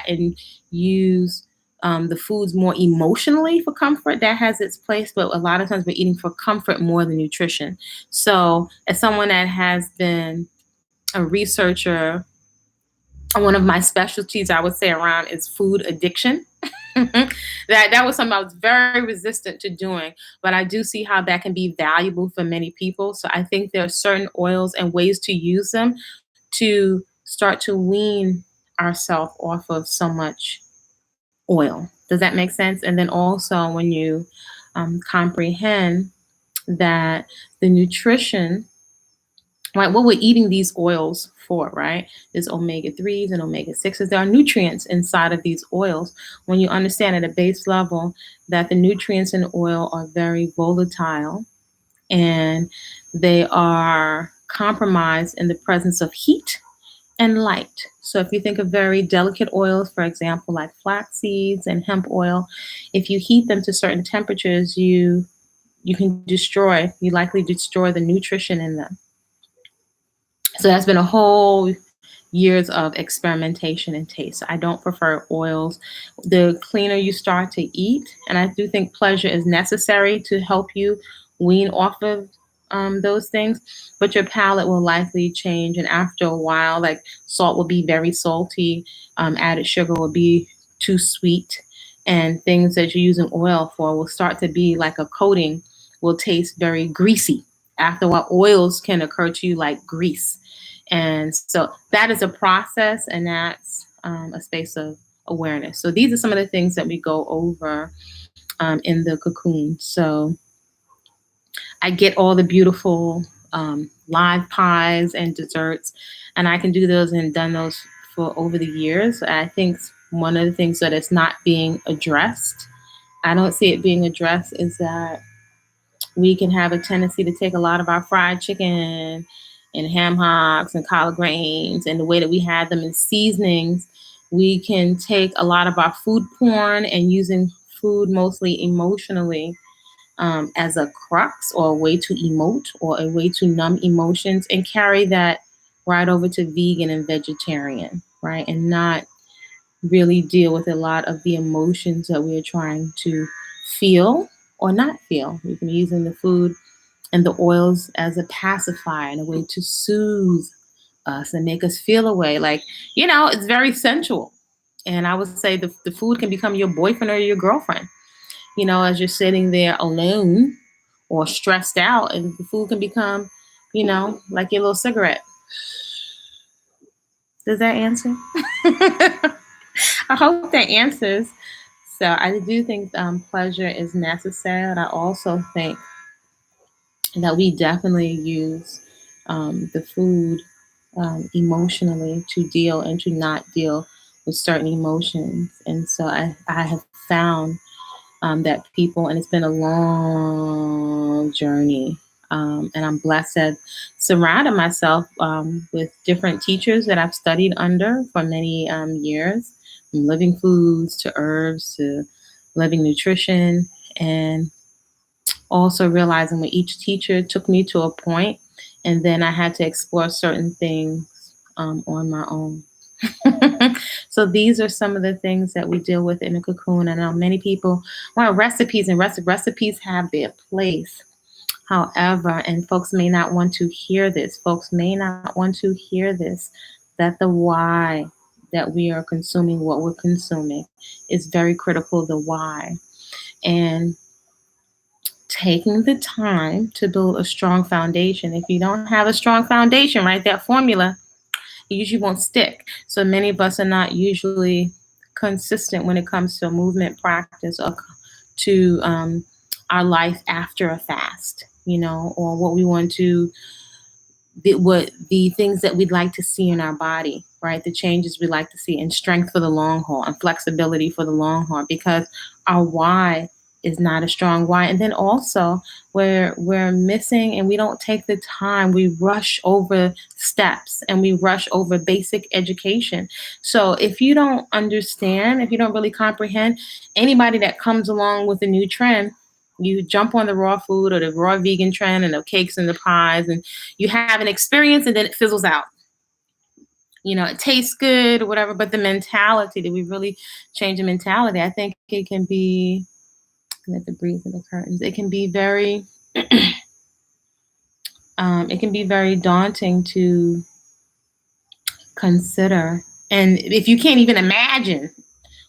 and use the foods more emotionally for comfort. That has its place, but a lot of times we're eating for comfort more than nutrition. So as someone that has been a researcher, one of my specialties I would say around is food addiction. that was something I was very resistant to doing, but I do see how that can be valuable for many people. So I think there are certain oils and ways to use them to start to wean ourselves off of so much oil. Does that make sense? And then also when you comprehend that the nutrition, right, what we're eating these oils for, right? There's omega-3s and omega-6s. There are nutrients inside of these oils. When you understand at a base level that the nutrients in oil are very volatile and they are compromise in the presence of heat and light. So if you think of very delicate oils, for example, like flax seeds and hemp oil, if you heat them to certain temperatures, you likely destroy the nutrition in them. So that's been a whole years of experimentation and taste. I don't prefer oils. The cleaner you start to eat, and I do think pleasure is necessary to help you wean off of those things, but your palate will likely change. And after a while, like salt will be very salty, added sugar will be too sweet, and things that you're using oil for will start to be like a coating, will taste very greasy. After a while, oils can occur to you like grease. And so that is a process, and that's a space of awareness. So these are some of the things that we go over in the cocoon. So I get all the beautiful live pies and desserts, and I can do those and done those for over the years. I think one of the things that is not being addressed, I don't see it being addressed, is that we can have a tendency to take a lot of our fried chicken and ham hocks and collard greens and the way that we had them in seasonings. We can take a lot of our food porn and using food mostly emotionally as a crux or a way to emote or a way to numb emotions, and carry that right over to vegan and vegetarian, right? And not really deal with a lot of the emotions that we're trying to feel or not feel. We can be using the food and the oils as a pacifier and a way to soothe us and make us feel a way. Like, it's very sensual. And I would say the food can become your boyfriend or your girlfriend, as you're sitting there alone or stressed out, and the food can become, like your little cigarette. Does that answer? I hope that answers. So I do think pleasure is necessary. And I also think that we definitely use the food emotionally to deal and to not deal with certain emotions. And so I have found that people, and it's been a long journey, and I'm blessed to have surrounded myself with different teachers that I've studied under for many years, from living foods to herbs to living nutrition, and also realizing when each teacher took me to a point, and then I had to explore certain things on my own. So these are some of the things that we deal with in a cocoon. I know many people want recipes, and recipes have their place. However, and folks may not want to hear this, that the why that we are consuming what we're consuming is very critical, the why. And taking the time to build a strong foundation. If you don't have a strong foundation, right, that formula, it usually won't stick. So many of us are not usually consistent when it comes to a movement practice or to our life after a fast, or what we want to, the things that we'd like to see in our body, right? The changes we'd like to see, and strength for the long haul and flexibility for the long haul, because our why is not a strong why. And then also we're missing, and we don't take the time. We rush over steps and we rush over basic education. So if you don't understand, if you don't really comprehend, anybody that comes along with a new trend, you jump on the raw food or the raw vegan trend and the cakes and the pies, and you have an experience, and then it fizzles out. It tastes good or whatever, but the mentality, did we really change the mentality? I think it can be, let the breeze in the curtains. It can be very, daunting to consider. And if you can't even imagine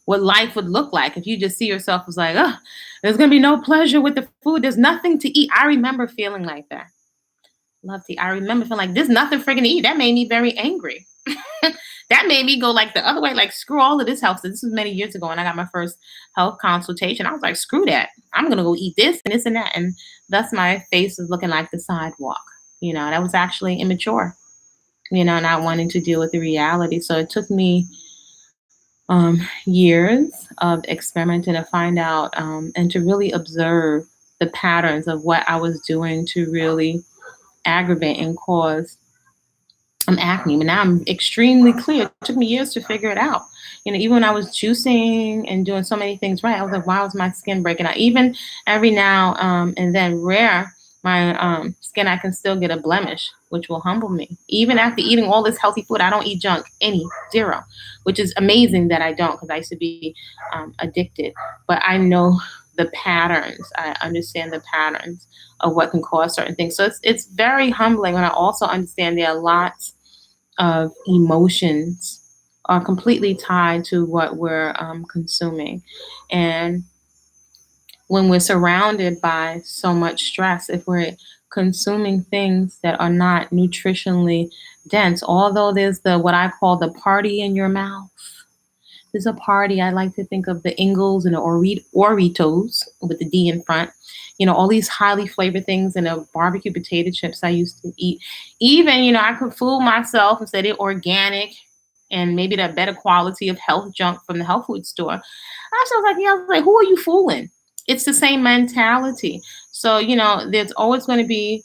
what life would look like, if you just see yourself as like, oh, there's going to be no pleasure with the food. There's nothing to eat. I remember feeling like that. I remember feeling like there's nothing freaking to eat. That made me very angry. That made me go like the other way, like screw all of this health. So this was many years ago when I got my first health consultation. I was like, screw that. I'm going to go eat this and this and that. And thus my face was looking like the sidewalk. That was actually immature, not wanting to deal with the reality. So it took me years of experimenting to find out and to really observe the patterns of what I was doing to really aggravate and cause from acne. But now I'm extremely clear. It took me years to figure it out. Even when I was juicing and doing so many things right, I was like, why was my skin breaking out? Even every now and then, rare, my skin, I can still get a blemish, which will humble me. Even after eating all this healthy food, I don't eat junk, zero, which is amazing that I don't, because I used to be addicted. But I know the patterns. I understand the patterns of what can cause certain things. So it's very humbling when I also understand there are lots of emotions are completely tied to what we're consuming. And when we're surrounded by so much stress, if we're consuming things that are not nutritionally dense, although there's what I call the party in your mouth. There's a party. I like to think of the Ingles and the Oritos with the D in front. All these highly flavored things and the barbecue potato chips I used to eat. Even, I could fool myself and say they're organic and maybe the better quality of health junk from the health food store. I was like, who are you fooling? It's the same mentality. So, there's always going to be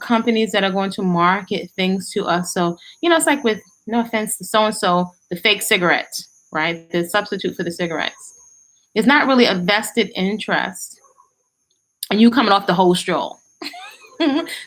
companies that are going to market things to us. So, it's like with, no offense to so-and-so, the fake cigarettes, right? The substitute for the cigarettes. It's not really a vested interest in you coming off the whole stroll.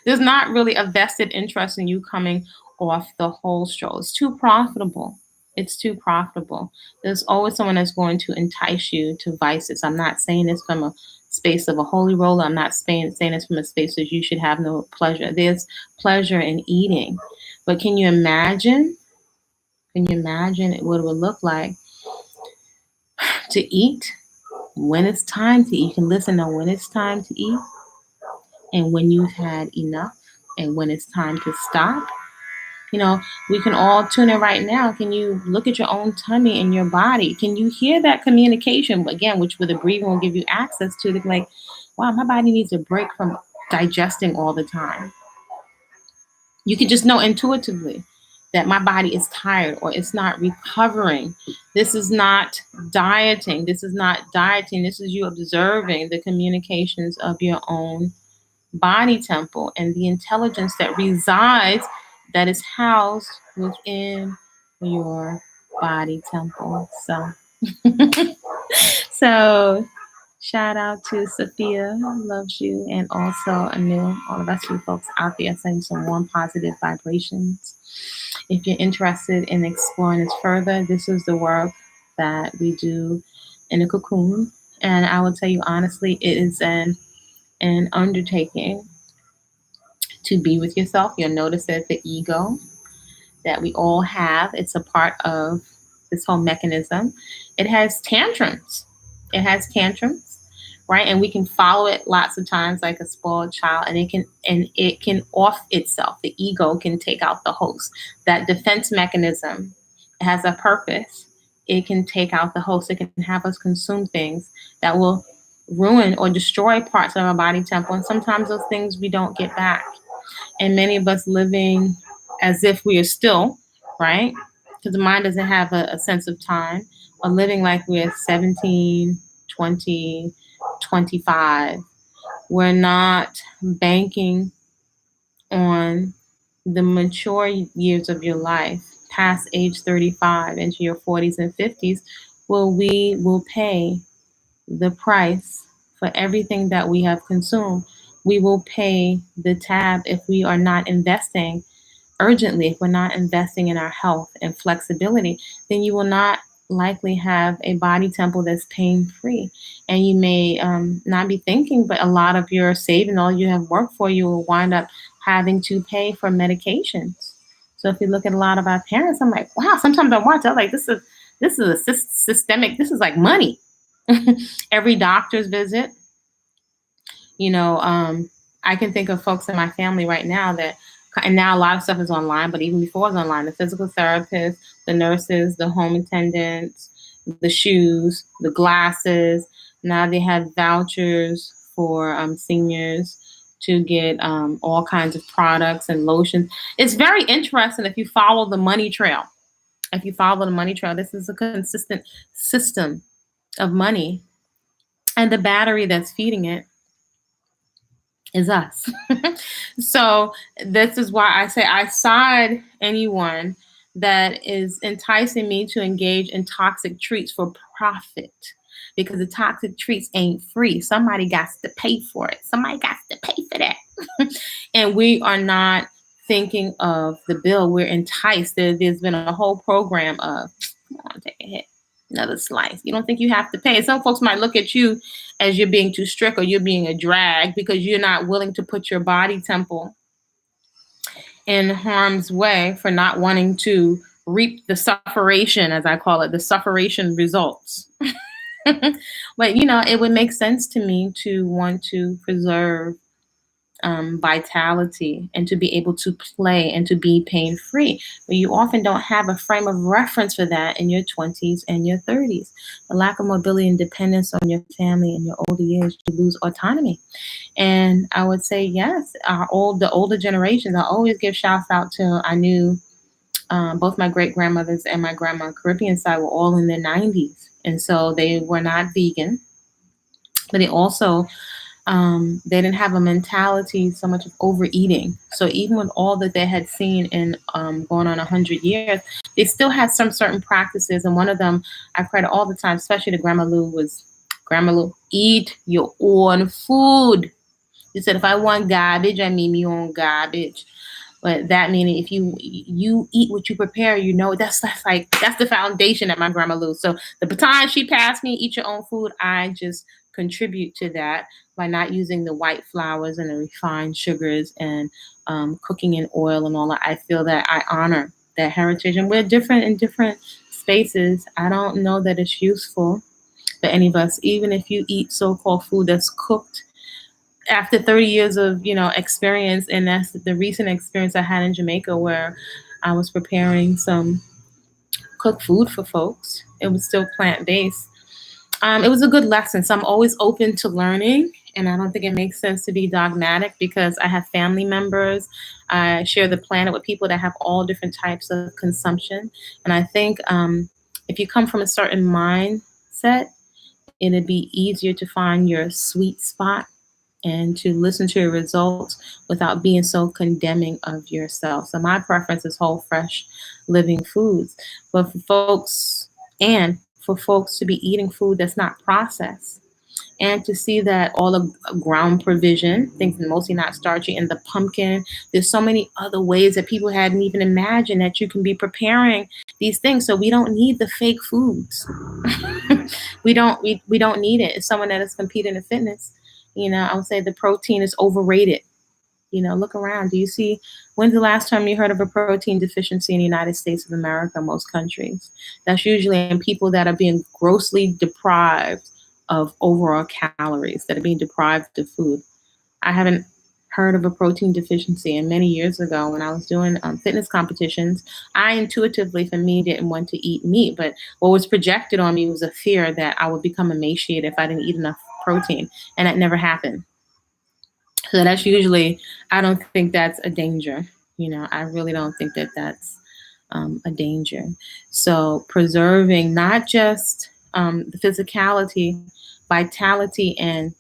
There's not really a vested interest in you coming off the whole stroll. It's too profitable. It's too profitable. There's always someone that's going to entice you to vices. I'm not saying this from a space of a holy roller. I'm not saying this from a space that you should have no pleasure. There's pleasure in eating. But can you imagine? Can you imagine what it would look like to eat when it's time to eat? You can listen to when it's time to eat and when you've had enough and when it's time to stop. We can all tune in right now. Can you look at your own tummy and your body? Can you hear that communication? Again, which with the breathing will give you access to. Like, wow, my body needs a break from digesting all the time. You can just know intuitively that my body is tired or it's not recovering. This is not dieting. This is not dieting. This is you observing the communications of your own body temple and the intelligence that resides, that is housed within your body temple. So shout out to Sophia, loves you, and also Anu, all the rest of you folks out there, sending some warm, positive vibrations. If you're interested in exploring this further, this is the work that we do in the cocoon. And I will tell you honestly, it is an undertaking to be with yourself. You'll notice that the ego that we all have, it's a part of this whole mechanism. It has tantrums. Right? And we can follow it lots of times like a spoiled child, and it can off itself. The ego can take out the host. That defense mechanism has a purpose. It can take out the host. It can have us consume things that will ruin or destroy parts of our body temple. And sometimes those things we don't get back. And many of us living as if we are still, right? Because the mind doesn't have a sense of time, or living like we're 17, 20, 25. We're not banking on the mature years of your life, past age 35 into your 40s and 50s, where we will pay the price for everything that we have consumed. We will pay the tab if we are not investing urgently. If we're not investing in our health and flexibility, then you will not likely have a body temple that's pain-free. And you may not be thinking, but a lot of your saving, all you have worked for, you will wind up having to pay for medications. So if you look at a lot of our parents, I'm like, wow, sometimes I watch, I'm like, this is a systemic, this is like money. Every doctor's visit, I can think of folks in my family right now and now a lot of stuff is online, but even before it was online, the physical therapists, the nurses, the home attendants, the shoes, the glasses. Now they have vouchers for seniors to get all kinds of products and lotions. It's very interesting if you follow the money trail. This is a consistent system of money, and the battery that's feeding it is us. So this is why I say I side anyone that is enticing me to engage in toxic treats for profit, because the toxic treats ain't free. Somebody got to pay for it. Somebody got to pay for that. And we are not thinking of the bill. We're enticed. There's been a whole program of, come on, take a hit, another slice. You don't think you have to pay. Some folks might look at you as you're being too strict or you're being a drag because you're not willing to put your body temple in harm's way for not wanting to reap the sufferation, as I call it, the sufferation results. But, it would make sense to me to want to preserve vitality and to be able to play and to be pain-free. But you often don't have a frame of reference for that in your 20s and your 30s. The lack of mobility and dependence on your family in your older years, you lose autonomy. And I would say, yes, the older generations, I always give shouts out to, I knew both my great-grandmothers and my grandma Caribbean side were all in their 90s. And so they were not vegan, but they also they didn't have a mentality so much of overeating. So even with all that they had seen in going on 100 years, they still had some certain practices. And one of them I credit all the time, especially to Grandma Lou, was Grandma Lou, eat your own food. She said, if I want garbage, I mean me own garbage. But that meaning if you eat what you prepare, that's the foundation at my Grandma Lou. So the baton she passed me, eat your own food, I just contribute to that by not using the white flours and the refined sugars and cooking in oil and all that. I feel that I honor that heritage, and we're different in different spaces. I don't know that it's useful for any of us, even if you eat so-called food that's cooked after 30 years of, experience. And that's the recent experience I had in Jamaica where I was preparing some cooked food for folks. It was still plant-based. It was a good lesson. So I'm always open to learning, and I don't think it makes sense to be dogmatic because I have family members. I share the planet with people that have all different types of consumption. And I think if you come from a certain mindset, it'd be easier to find your sweet spot and to listen to your results without being so condemning of yourself. So my preference is whole, fresh, living foods. But for folks to be eating food that's not processed, and to see that all the ground provision, things mostly not starchy, in the pumpkin, there's so many other ways that people hadn't even imagined that you can be preparing these things. So we don't need the fake foods. we don't need it. As someone that is competing in fitness, I would say the protein is overrated. Look around. Do you see, when's the last time you heard of a protein deficiency in the United States of America, most countries? That's usually in people that are being grossly deprived of overall calories, that are being deprived of food. I haven't heard of a protein deficiency. And many years ago when I was doing fitness competitions, I intuitively, for me, didn't want to eat meat. But what was projected on me was a fear that I would become emaciated if I didn't eat enough protein. And that never happened. So that's usually, I don't think that's a danger. I really don't think that that's a danger. So preserving not just the physicality, vitality, and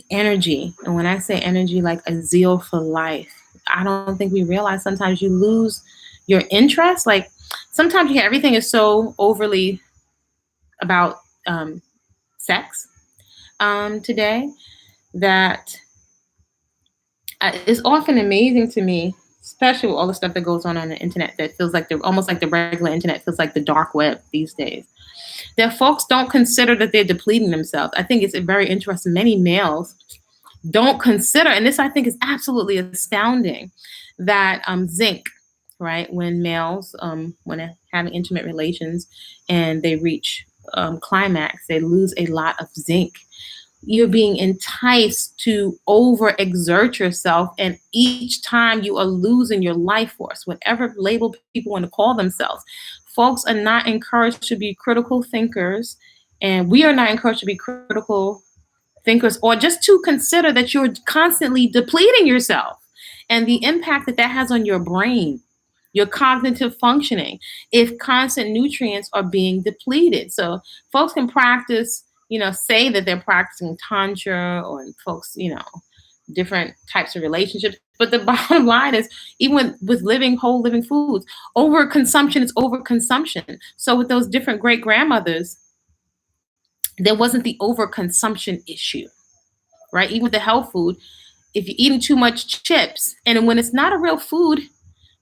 energy. And when I say energy, like a zeal for life, I don't think we realize sometimes you lose your interest. Like sometimes everything is so overly about sex today that it's often amazing to me, especially with all the stuff that goes on the internet that feels like almost like the regular internet feels like the dark web these days, that folks don't consider that they're depleting themselves. I think it's very interesting. Many males don't consider, and this I think is absolutely astounding, that zinc, right? When males, when they're having intimate relations and they reach climax, they lose a lot of zinc. You're being enticed to overexert yourself, and each time you are losing your life force, whatever label people want to call themselves. Folks are not encouraged to be critical thinkers, and we are not encouraged to be critical thinkers, or just to consider that you're constantly depleting yourself and the impact that has on your brain, your cognitive functioning, if constant nutrients are being depleted. So folks can practice, say that they're practicing tantra, or folks, different types of relationships. But the bottom line is, even with living whole living foods, overconsumption is overconsumption. So with those different great grandmothers, there wasn't the overconsumption issue, right? Even with the health food, if you're eating too much chips, and when it's not a real food,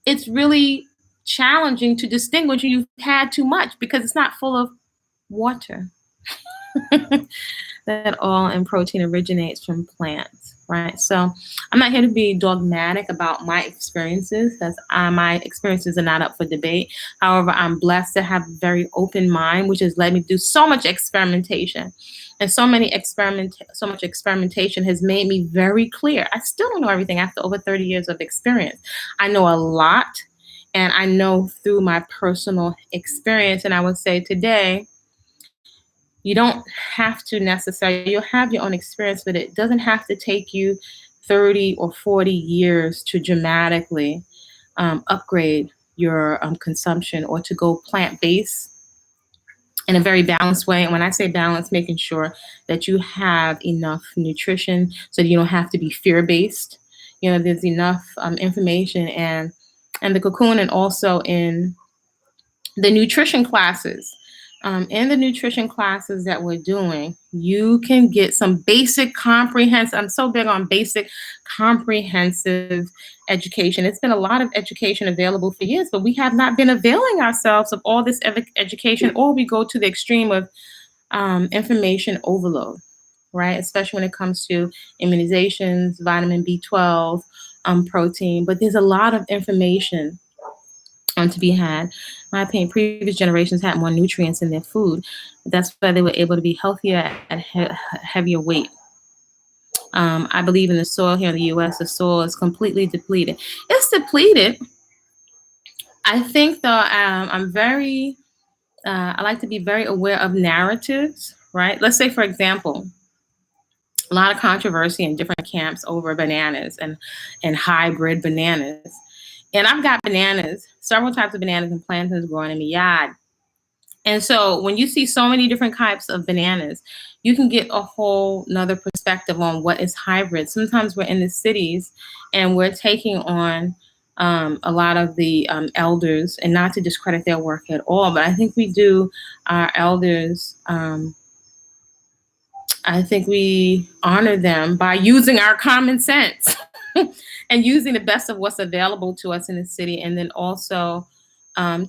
it's really challenging to distinguish you've had too much because it's not full of water. That all in protein originates from plants, right? So I'm not here to be dogmatic about my experiences, because my experiences are not up for debate. However, I'm blessed to have a very open mind, which has led me to do so much experimentation. And so much experimentation has made me very clear. I still don't know everything after over 30 years of experience. I know a lot, and I know through my personal experience. And I would say today, you don't have to necessarily, you'll have your own experience, but it doesn't have to take you 30 or 40 years to dramatically upgrade your consumption, or to go plant-based in a very balanced way. And when I say balance, making sure that you have enough nutrition so that you don't have to be fear-based. You know, there's enough information and the cocoon, and also in the nutrition classes. In the nutrition classes that we're doing, you can get some basic comprehensive, I'm so big on basic comprehensive education. It's been a lot of education available for years, but we have not been availing ourselves of all this education, or we go to the extreme of information overload, right? Especially when it comes to immunizations, vitamin B12, protein, but there's a lot of information to be had. In my opinion, previous generations had more nutrients in their food. That's why they were able to be healthier at heavier weight. I believe in the soil here in the U.S., the soil is completely depleted. It's depleted. I think, though, I like to be very aware of narratives, right? Let's say, for example, a lot of controversy in different camps over bananas and hybrid bananas. And I've got bananas, several types of bananas and plantains growing in my yard. And so when you see so many different types of bananas, you can get a whole nother perspective on what is hybrid. Sometimes we're in the cities and we're taking on a lot of the elders, and not to discredit their work at all, but I think we do our elders, I think we honor them by using our common sense and using the best of what's available to us in the city, and then also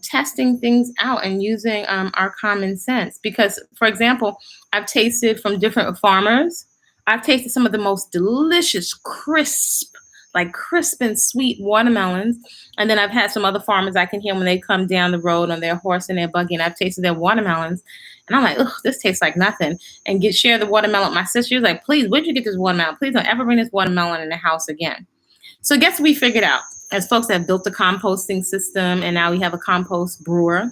testing things out and using our common sense. Because, for example, I've tasted from different farmers. I've tasted some of the most delicious, crisp and sweet watermelons. And then I've had some other farmers I can hear when they come down the road on their horse and their buggy, and I've tasted their watermelons. And I'm like, ugh, this tastes like nothing. And share the watermelon with my sister. She was like, please, where'd you get this watermelon? Please don't ever bring this watermelon in the house again. So guess what we figured out? As folks that have built a composting system, and now we have a compost brewer,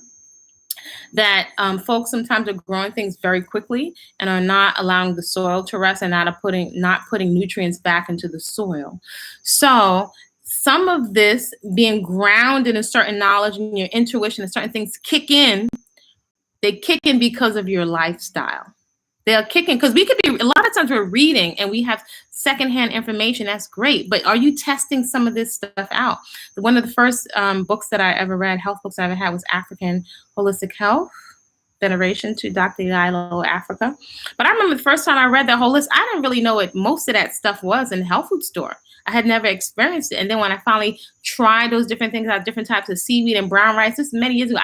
that folks sometimes are growing things very quickly and are not allowing the soil to rest, and not putting nutrients back into the soil. So some of this being grounded in certain knowledge and your intuition and certain things kick in. They kick in because of your lifestyle. They'll kick in because we could be, a lot of times we're reading and we have secondhand information. That's great. But are you testing some of this stuff out? One of the first books that I ever read, health books I ever had, was African Holistic Health, Veneration to Dr. Yailo, Africa. But I remember the first time I read that whole list, I didn't really know what most of that stuff was in the health food store. I had never experienced it. And then when I finally tried those different things out, different types of seaweed and brown rice, this many years ago,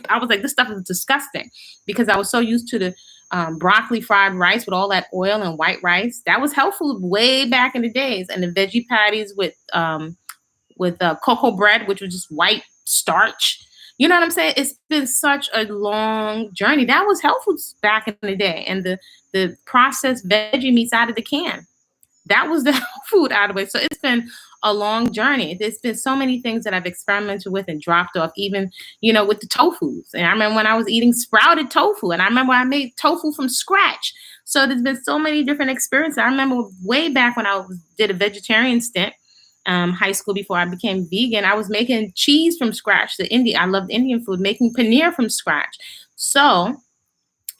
I was like, this stuff is disgusting, because I was so used to the broccoli fried rice with all that oil and white rice. That was health food way back in the days. And the veggie patties with cocoa bread, which was just white starch. You know what I'm saying? It's been such a long journey. That was health foods back in the day. And the processed veggie meats out of the can, that was the health food out of it. So it's been a long journey. There's been so many things that I've experimented with and dropped off, even, with the tofus. And I remember when I was eating sprouted tofu, and I remember I made tofu from scratch. So there's been so many different experiences. I remember way back when I did a vegetarian stint, high school, before I became vegan, I was making cheese from scratch. I loved Indian food, making paneer from scratch. So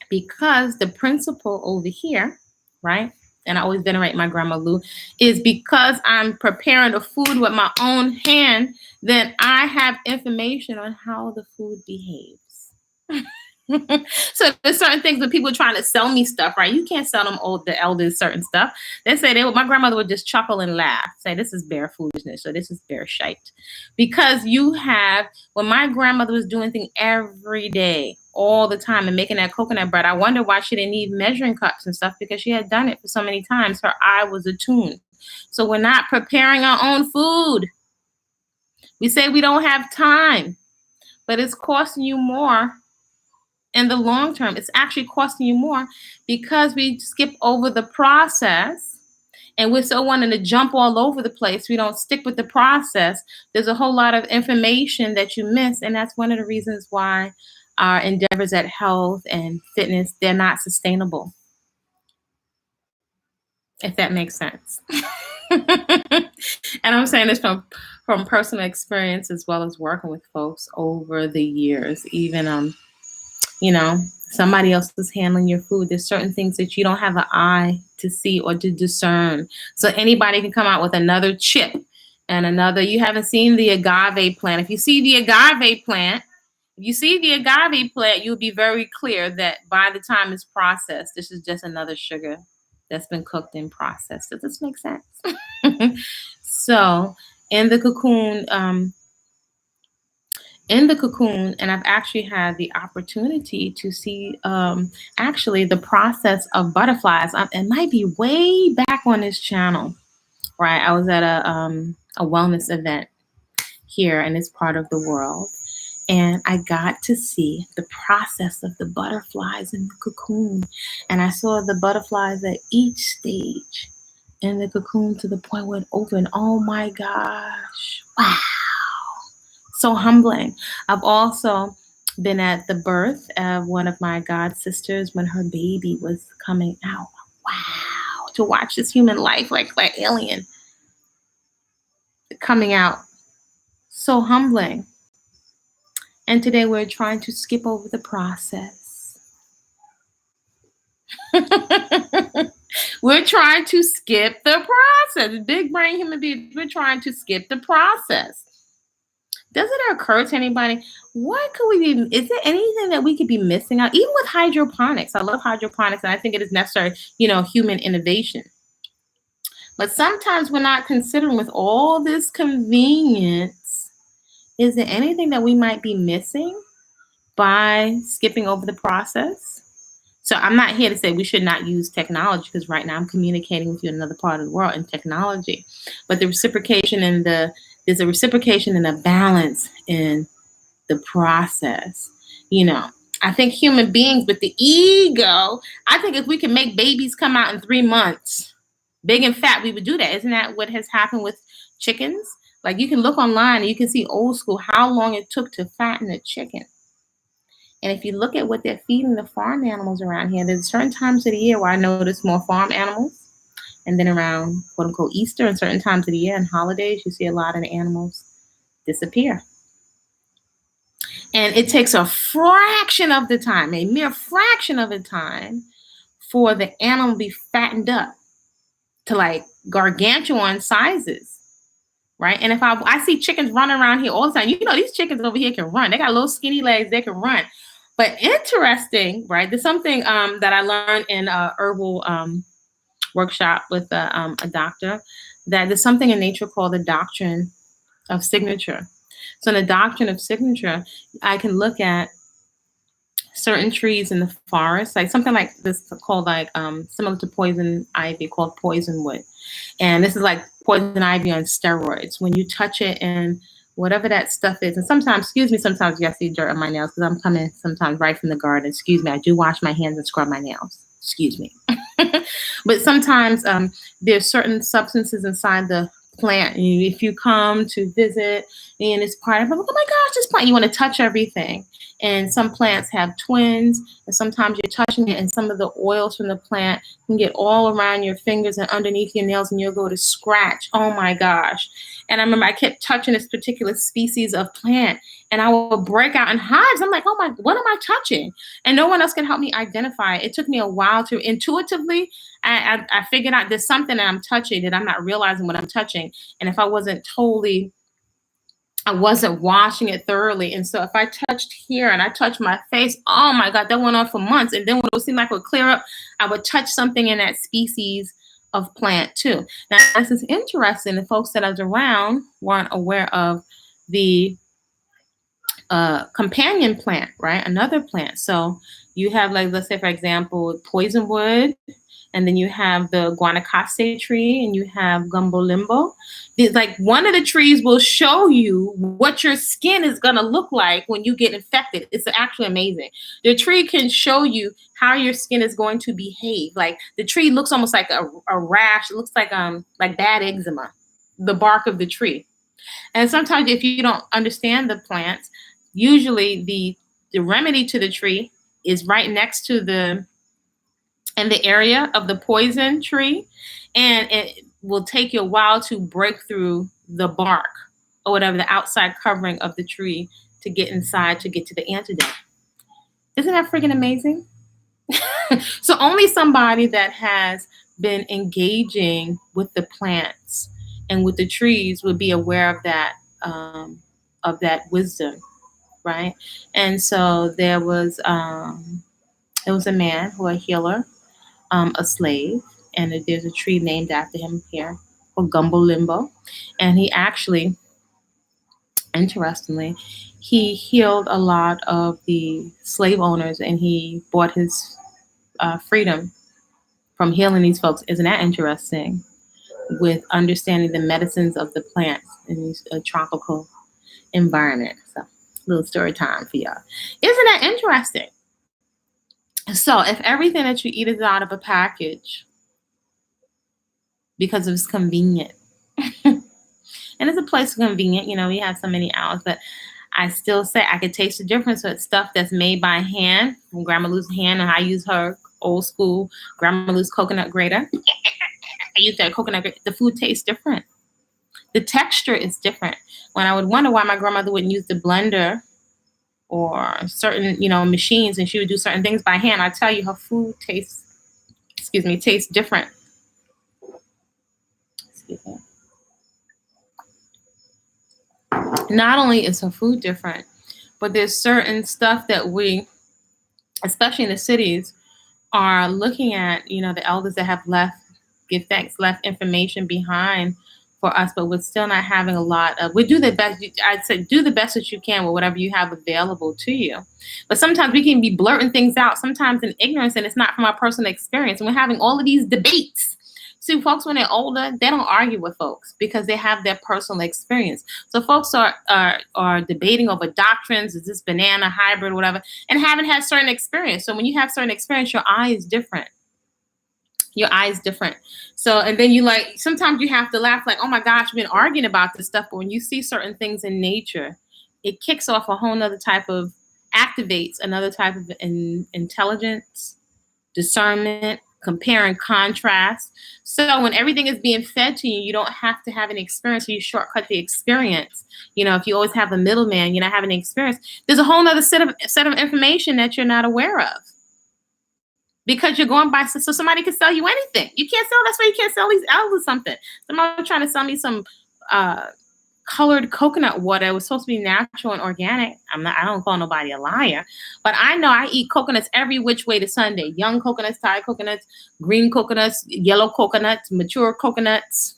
because the principle over here, right, and I always venerate my grandma Lou, is because I'm preparing the food with my own hand, then I have information on how the food behaves. So there's certain things when people are trying to sell me stuff, right? You can't sell them the elders certain stuff. They say my grandmother would just chuckle and laugh, say this is bare foolishness, or this is bare shite. Because when my grandmother was doing things every day, all the time, and making that coconut bread, I wonder why she didn't need measuring cups and stuff, because she had done it for so many times. Her eye was attuned. So we're not preparing our own food. We say we don't have time, but it's costing you more. In the long term, it's actually costing you more because we skip over the process, and we're so wanting to jump all over the place. We don't stick with the process. There's a whole lot of information that you miss, and that's one of the reasons why our endeavors at health and fitness, they're not sustainable, if that makes sense. And I'm saying this from personal experience, as well as working with folks over the years. Even somebody else is handling your food. There's certain things that you don't have an eye to see or to discern. So anybody can come out with another chip and you haven't seen the agave plant. If you see the agave plant, you'll be very clear that by the time it's processed, this is just another sugar that's been cooked and processed. Does this make sense? So in the cocoon, and I've actually had the opportunity to see actually the process of butterflies. It might be way back on this channel, right? I was at a wellness event here in this part of the world, and I got to see the process of the butterflies in the cocoon. And I saw the butterflies at each stage in the cocoon to the point where it opened. Oh my gosh. Wow. So humbling. I've also been at the birth of one of my god sisters when her baby was coming out. Wow. To watch this human life like alien coming out. So humbling. And today we're trying to skip over the process. We're trying to skip the process. Big brain human beings, we're trying to skip the process. Does it occur to anybody, is there anything that we could be missing out? Even with hydroponics. I love hydroponics, and I think it is necessary, human innovation. But sometimes we're not considering, with all this convenience, is there anything that we might be missing by skipping over the process? So I'm not here to say we should not use technology, because right now I'm communicating with you in another part of the world in technology. But there's a reciprocation and a balance in the process. I think human beings with the ego, I think if we can make babies come out in 3 months, big and fat, we would do that. Isn't that what has happened with chickens? Like, you can look online and you can see old school, how long it took to fatten a chicken. And if you look at what they're feeding the farm animals around here, there's certain times of the year where I notice more farm animals. And then around, quote unquote, Easter and certain times of the year and holidays, you see a lot of the animals disappear. And it takes a fraction of the time, a mere fraction of the time, for the animal to be fattened up to like gargantuan sizes, right? And if I see chickens running around here all the time, these chickens over here can run. They got little skinny legs, they can run. But interesting, right? There's something that I learned in herbal workshop with a doctor, that there's something in nature called the doctrine of signature. So in the doctrine of signature, I can look at certain trees in the forest, like something like this called similar to poison ivy, called poison wood. And this is like poison ivy on steroids. When you touch it and whatever that stuff is, and sometimes you guys see dirt on my nails because I'm coming sometimes right from the garden. Excuse me, I do wash my hands and scrub my nails. Excuse me. But sometimes there's certain substances inside the plant. If you come to visit and it's part of, oh my gosh, this plant, you want to touch everything. And some plants have twins, and sometimes you're touching it, and some of the oils from the plant can get all around your fingers and underneath your nails, and you'll go to scratch. Oh my gosh. And I remember I kept touching this particular species of plant, and I would break out in hives. I'm like, oh my, what am I touching? And no one else can help me identify it. It took me a while to intuitively, I figured out there's something that I'm touching that I'm not realizing what I'm touching. And if I wasn't washing it thoroughly. And so if I touched here and I touched my face, oh my God, that went on for months. And then when it would seem like it would clear up, I would touch something in that species of plant too. Now, this is interesting. The folks that I was around weren't aware of the companion plant, right? Another plant. So you have, like, let's say, for example, poisonwood, and then you have the guanacaste tree, and you have gumbo limbo. Like, one of the trees will show you what your skin is going to look like when you get infected. It's actually amazing. The tree can show you how your skin is going to behave. Like, the tree looks almost like a rash. It looks like bad eczema, the bark of the tree. And sometimes if you don't understand the plants, usually the remedy to the tree is right next to the area of the poison tree, and it will take you a while to break through the bark or whatever, the outside covering of the tree, to get inside to get to the antidote. Isn't that freaking amazing? So only somebody that has been engaging with the plants and with the trees would be aware of that wisdom, right? And so there was a man who a healer, a slave, and there's a tree named after him here, called Gumbo Limbo. And he actually, interestingly, he healed a lot of the slave owners, and he bought his freedom from healing these folks. Isn't that interesting? With understanding the medicines of the plants in a tropical environment. So, little story time for y'all. Isn't that interesting? So if everything that you eat is out of a package because it's convenient, and it's a place convenient, we have so many hours, but I still say I could taste the difference with stuff that's made by hand, from Grandma Lou's hand, and I use her old school Grandma Lou's coconut grater. I use that coconut grater. The food tastes different. The texture is different. When I would wonder why my grandmother wouldn't use the blender or certain, machines, and she would do certain things by hand, I tell you, her food tastes different. Excuse me. Not only is her food different, but there's certain stuff that we, especially in the cities, are looking at, the elders that have left information behind for us, but we're still not having a lot of, we do the best. I'd say do the best that you can with whatever you have available to you. But sometimes we can be blurting things out, sometimes in ignorance, and it's not from our personal experience. And we're having all of these debates. See, folks, when they're older, they don't argue with folks because they have their personal experience. So folks are debating over doctrines, is this banana, hybrid, whatever, and haven't had certain experience. So when you have certain experience, your eye is different. Your eye is different. So, and then sometimes you have to laugh like, oh my gosh, we've been arguing about this stuff. But when you see certain things in nature, it kicks off a whole nother type of, activates another type of intelligence, discernment, compare and contrast. So when everything is being fed to you, you don't have to have an experience, so you shortcut the experience. If you always have a middleman, you're not having an experience. There's a whole nother set of information that you're not aware of. Because you're going by, so somebody can sell you anything. You can't sell, that's why you can't sell these elders or something. Somebody was trying to sell me some colored coconut water. It was supposed to be natural and organic. I don't call nobody a liar, but I know I eat coconuts every which way to Sunday. Young coconuts, Thai coconuts, green coconuts, yellow coconuts, mature coconuts.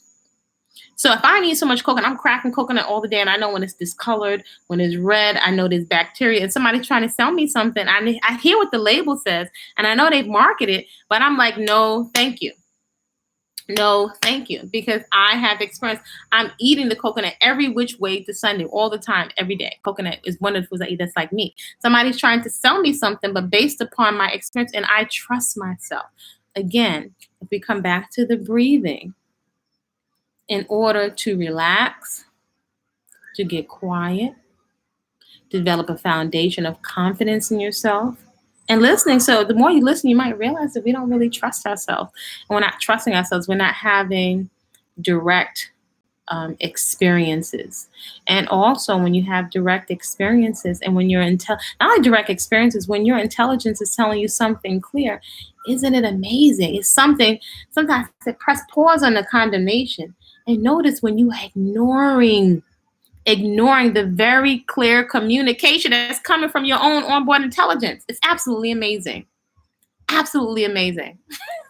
So if I need so much coconut, I'm cracking coconut all the day, and I know when it's discolored, when it's red, I know there's bacteria, and somebody's trying to sell me something. I hear what the label says, and I know they've marketed it, but I'm like, no, thank you. No, thank you, because I have experience. I'm eating the coconut every which way to Sunday, all the time, every day. Coconut is one of the foods I eat that's like me. Somebody's trying to sell me something, but based upon my experience, and I trust myself. Again, if we come back to the breathing, in order to relax, to get quiet, develop a foundation of confidence in yourself, and listening. So the more you listen, you might realize that we don't really trust ourselves. And we're not trusting ourselves. We're not having direct experiences. And also when you have direct experiences and when you're not only direct experiences, when your intelligence is telling you something clear, isn't it amazing? It's something, sometimes I say, press pause on the condemnation and notice when you are ignoring the very clear communication that's coming from your own onboard intelligence. It's absolutely amazing. Absolutely amazing.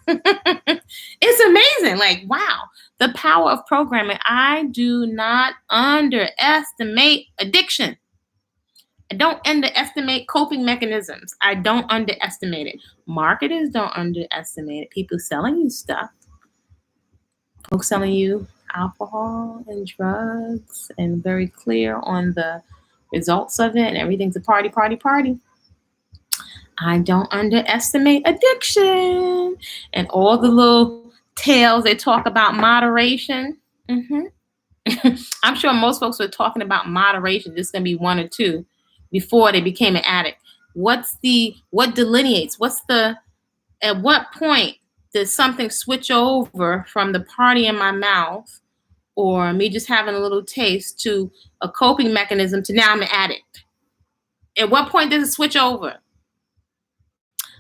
It's amazing. Like, wow, the power of programming. I do not underestimate addiction. I don't underestimate coping mechanisms. I don't underestimate it. Marketers don't underestimate it. People selling you stuff. Folks selling you alcohol and drugs and very clear on the results of it and everything's a party, party, party. I don't underestimate addiction and all the little tales they talk about moderation. I'm sure most folks were talking about moderation. There's going to be one or two before they became an addict. What delineates? At what point does something switch over from the party in my mouth or me just having a little taste to a coping mechanism to now I'm an addict? At what point does it switch over?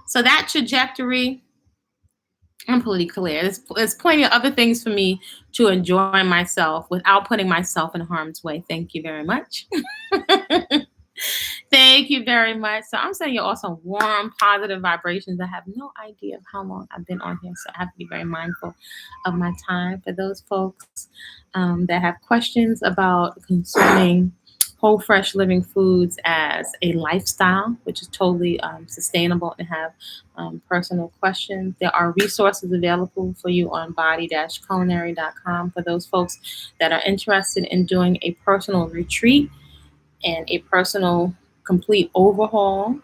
So that trajectory, I'm pretty clear. There's plenty of other things for me to enjoy myself without putting myself in harm's way. Thank you very much. Thank you very much. So I'm sending you all some warm, positive vibrations. I have no idea of how long I've been on here, so I have to be very mindful of my time. For those folks that have questions about consuming whole, fresh living foods as a lifestyle, which is totally sustainable, and have personal questions, there are resources available for you on body-culinary.com for those folks that are interested in doing a personal retreat and a personal complete overhaul.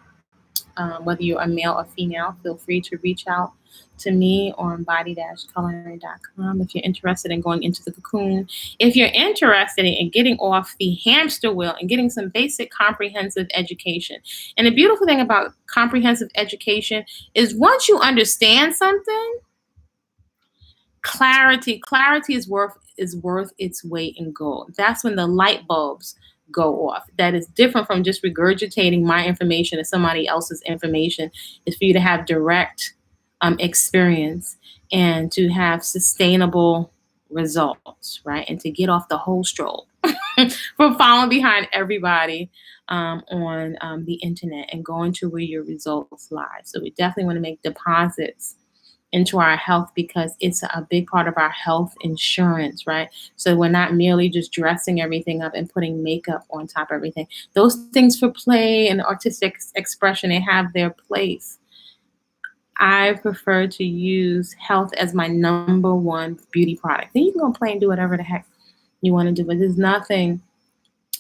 Whether you're a male or female, feel free to reach out to me on body-culinary.com if you're interested in going into the cocoon. If you're interested in getting off the hamster wheel and getting some basic comprehensive education. And the beautiful thing about comprehensive education is once you understand something, clarity is worth its weight in gold. That's when the light bulbs go off. That is different from just regurgitating my information or somebody else's information. Is for you to have direct experience and to have sustainable results, right? And to get off the whole stroll from following behind everybody on the internet and going to where your results lie. So we definitely want to make deposits into our health because it's a big part of our health insurance, right? So we're not merely just dressing everything up and putting makeup on top of everything. Those things for play and artistic expression, they have their place. I prefer to use health as my number one beauty product. Then you can go play and do whatever the heck you want to do, but there's nothing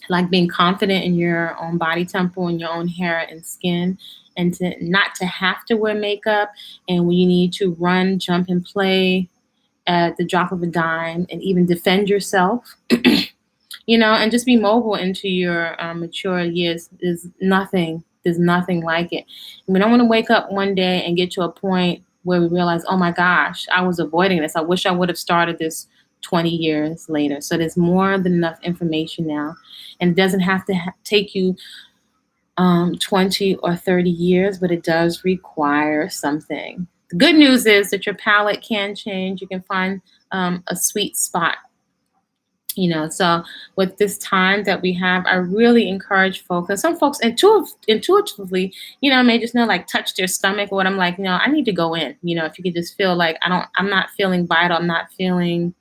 like being confident in your own body temple and your own hair and skin, and to not to have to wear makeup, and when you need to run, jump, and play at the drop of a dime, and even defend yourself, and just be mobile into your mature years. There's nothing like it. We don't want to wake up one day and get to a point where we realize, oh my gosh, I was avoiding this. I wish I would have started this 20 years later. So there's more than enough information now, and it doesn't have to take you 20 or 30 years, but it does require something. The good news is that your palate can change. You can find a sweet spot. So with this time that we have, I really encourage folks, and some folks intuitively, may just know, like, touch their stomach or what. I'm like, I need to go in. If you could just feel like I'm not feeling vital, I'm not feeling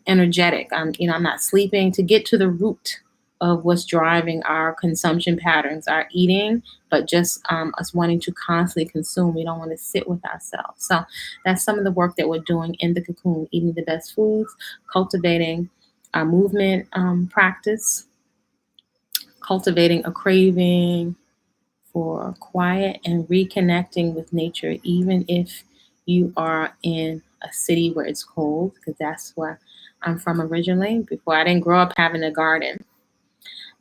energetic, I'm not sleeping, to get to the root of what's driving our consumption patterns, our eating, but just us wanting to constantly consume. We don't want to sit with ourselves. So that's some of the work that we're doing in the cocoon: eating the best foods, cultivating our movement practice, cultivating a craving for quiet and reconnecting with nature, even if you are in a city where it's cold, because that's where I'm from originally. Before, I didn't grow up having a garden.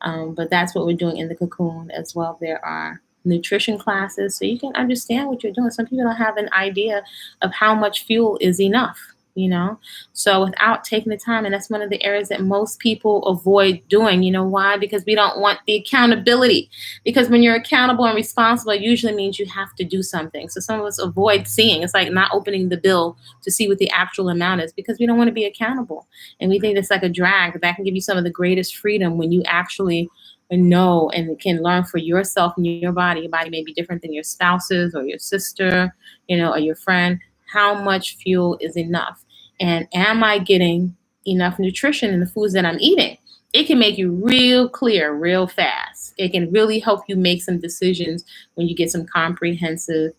But that's what we're doing in the cocoon as well. There are nutrition classes so you can understand what you're doing. Some people don't have an idea of how much fuel is enough. you know? So without taking the time, and that's one of the areas that most people avoid doing. You know why? Because we don't want the accountability. Because when you're accountable and responsible, it usually means you have to do something. So some of us avoid seeing. It's like not opening the bill to see what the actual amount is because we don't want to be accountable. And we think it's like a drag. That can give you some of the greatest freedom when you actually know and can learn for yourself and your body. Your body may be different than your spouse's or your sister, or your friend. How much fuel is enough? And am I getting enough nutrition in the foods that I'm eating? It can make you real clear real fast. It can really help you make some decisions when you get some comprehensive,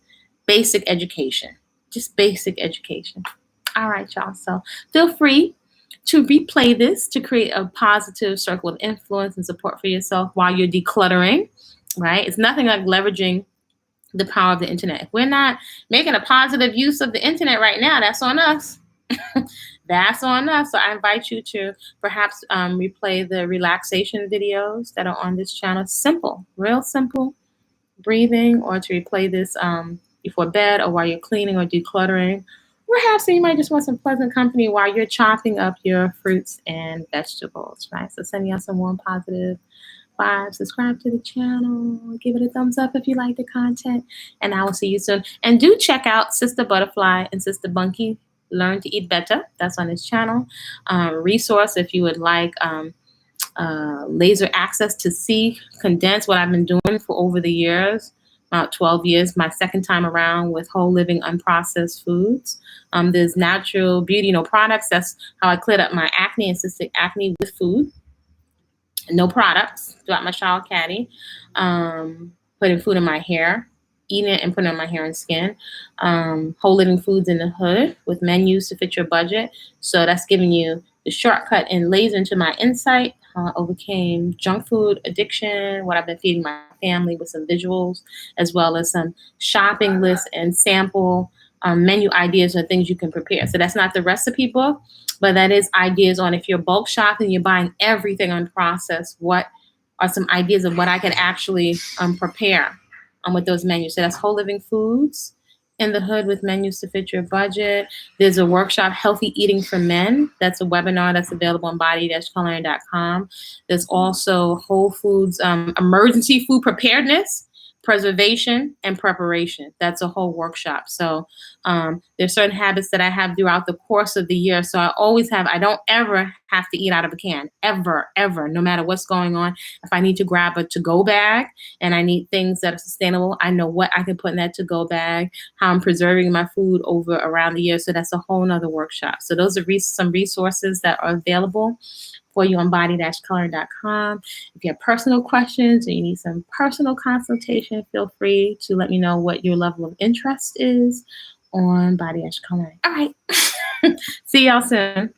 basic education. Just basic education. All right, y'all. So feel free to replay this to create a positive circle of influence and support for yourself while you're decluttering, right? It's nothing like leveraging the power of the internet. If we're not making a positive use of the internet right now, that's on us. That's on us. So I invite you to perhaps replay the relaxation videos that are on this channel. Simple, real simple breathing, or to replay this before bed or while you're cleaning or decluttering. Perhaps you might just want some pleasant company while you're chopping up your fruits and vegetables, right? So sending out some warm, positive vibes. Subscribe to the channel. Give it a thumbs up if you like the content. And I will see you soon. And do check out Sister Butterfly and Sister Bunky, Learn to Eat Better. That's on this channel. Resource if you would like laser access to see condensed what I've been doing for over the years. About 12 years, my second time around with whole living unprocessed foods. There's natural beauty, products. That's how I cleared up my acne and cystic acne with food. No products throughout my shower caddy. Putting food in my hair, eating it and putting it on my hair and skin. Whole living foods in the hood with menus to fit your budget. So that's giving you the shortcut and laser into my insight. Overcame junk food addiction, what I've been feeding my family with some visuals, as well as some shopping lists and sample menu ideas or things you can prepare. So that's not the recipe book, but that is ideas on if you're bulk shopping, you're buying everything unprocessed, what are some ideas of what I can actually prepare with those menus. So that's whole living foods in the hood with menus to fit your budget. There's a workshop, Healthy Eating for Men. That's a webinar that's available on body-culinary.com. There's also Whole Foods, emergency food preparedness, preservation, and preparation. That's a whole workshop. So there's certain habits that I have throughout the course of the year. So I don't ever have to eat out of a can, ever, no matter what's going on. If I need to grab a to-go bag and I need things that are sustainable, I know what I can put in that to-go bag, how I'm preserving my food around the year. So that's a whole nother workshop. So those are some resources that are available for you on body-culinary.com. If you have personal questions or you need some personal consultation, feel free to let me know what your level of interest is on Body-Culinary. All right. See y'all soon.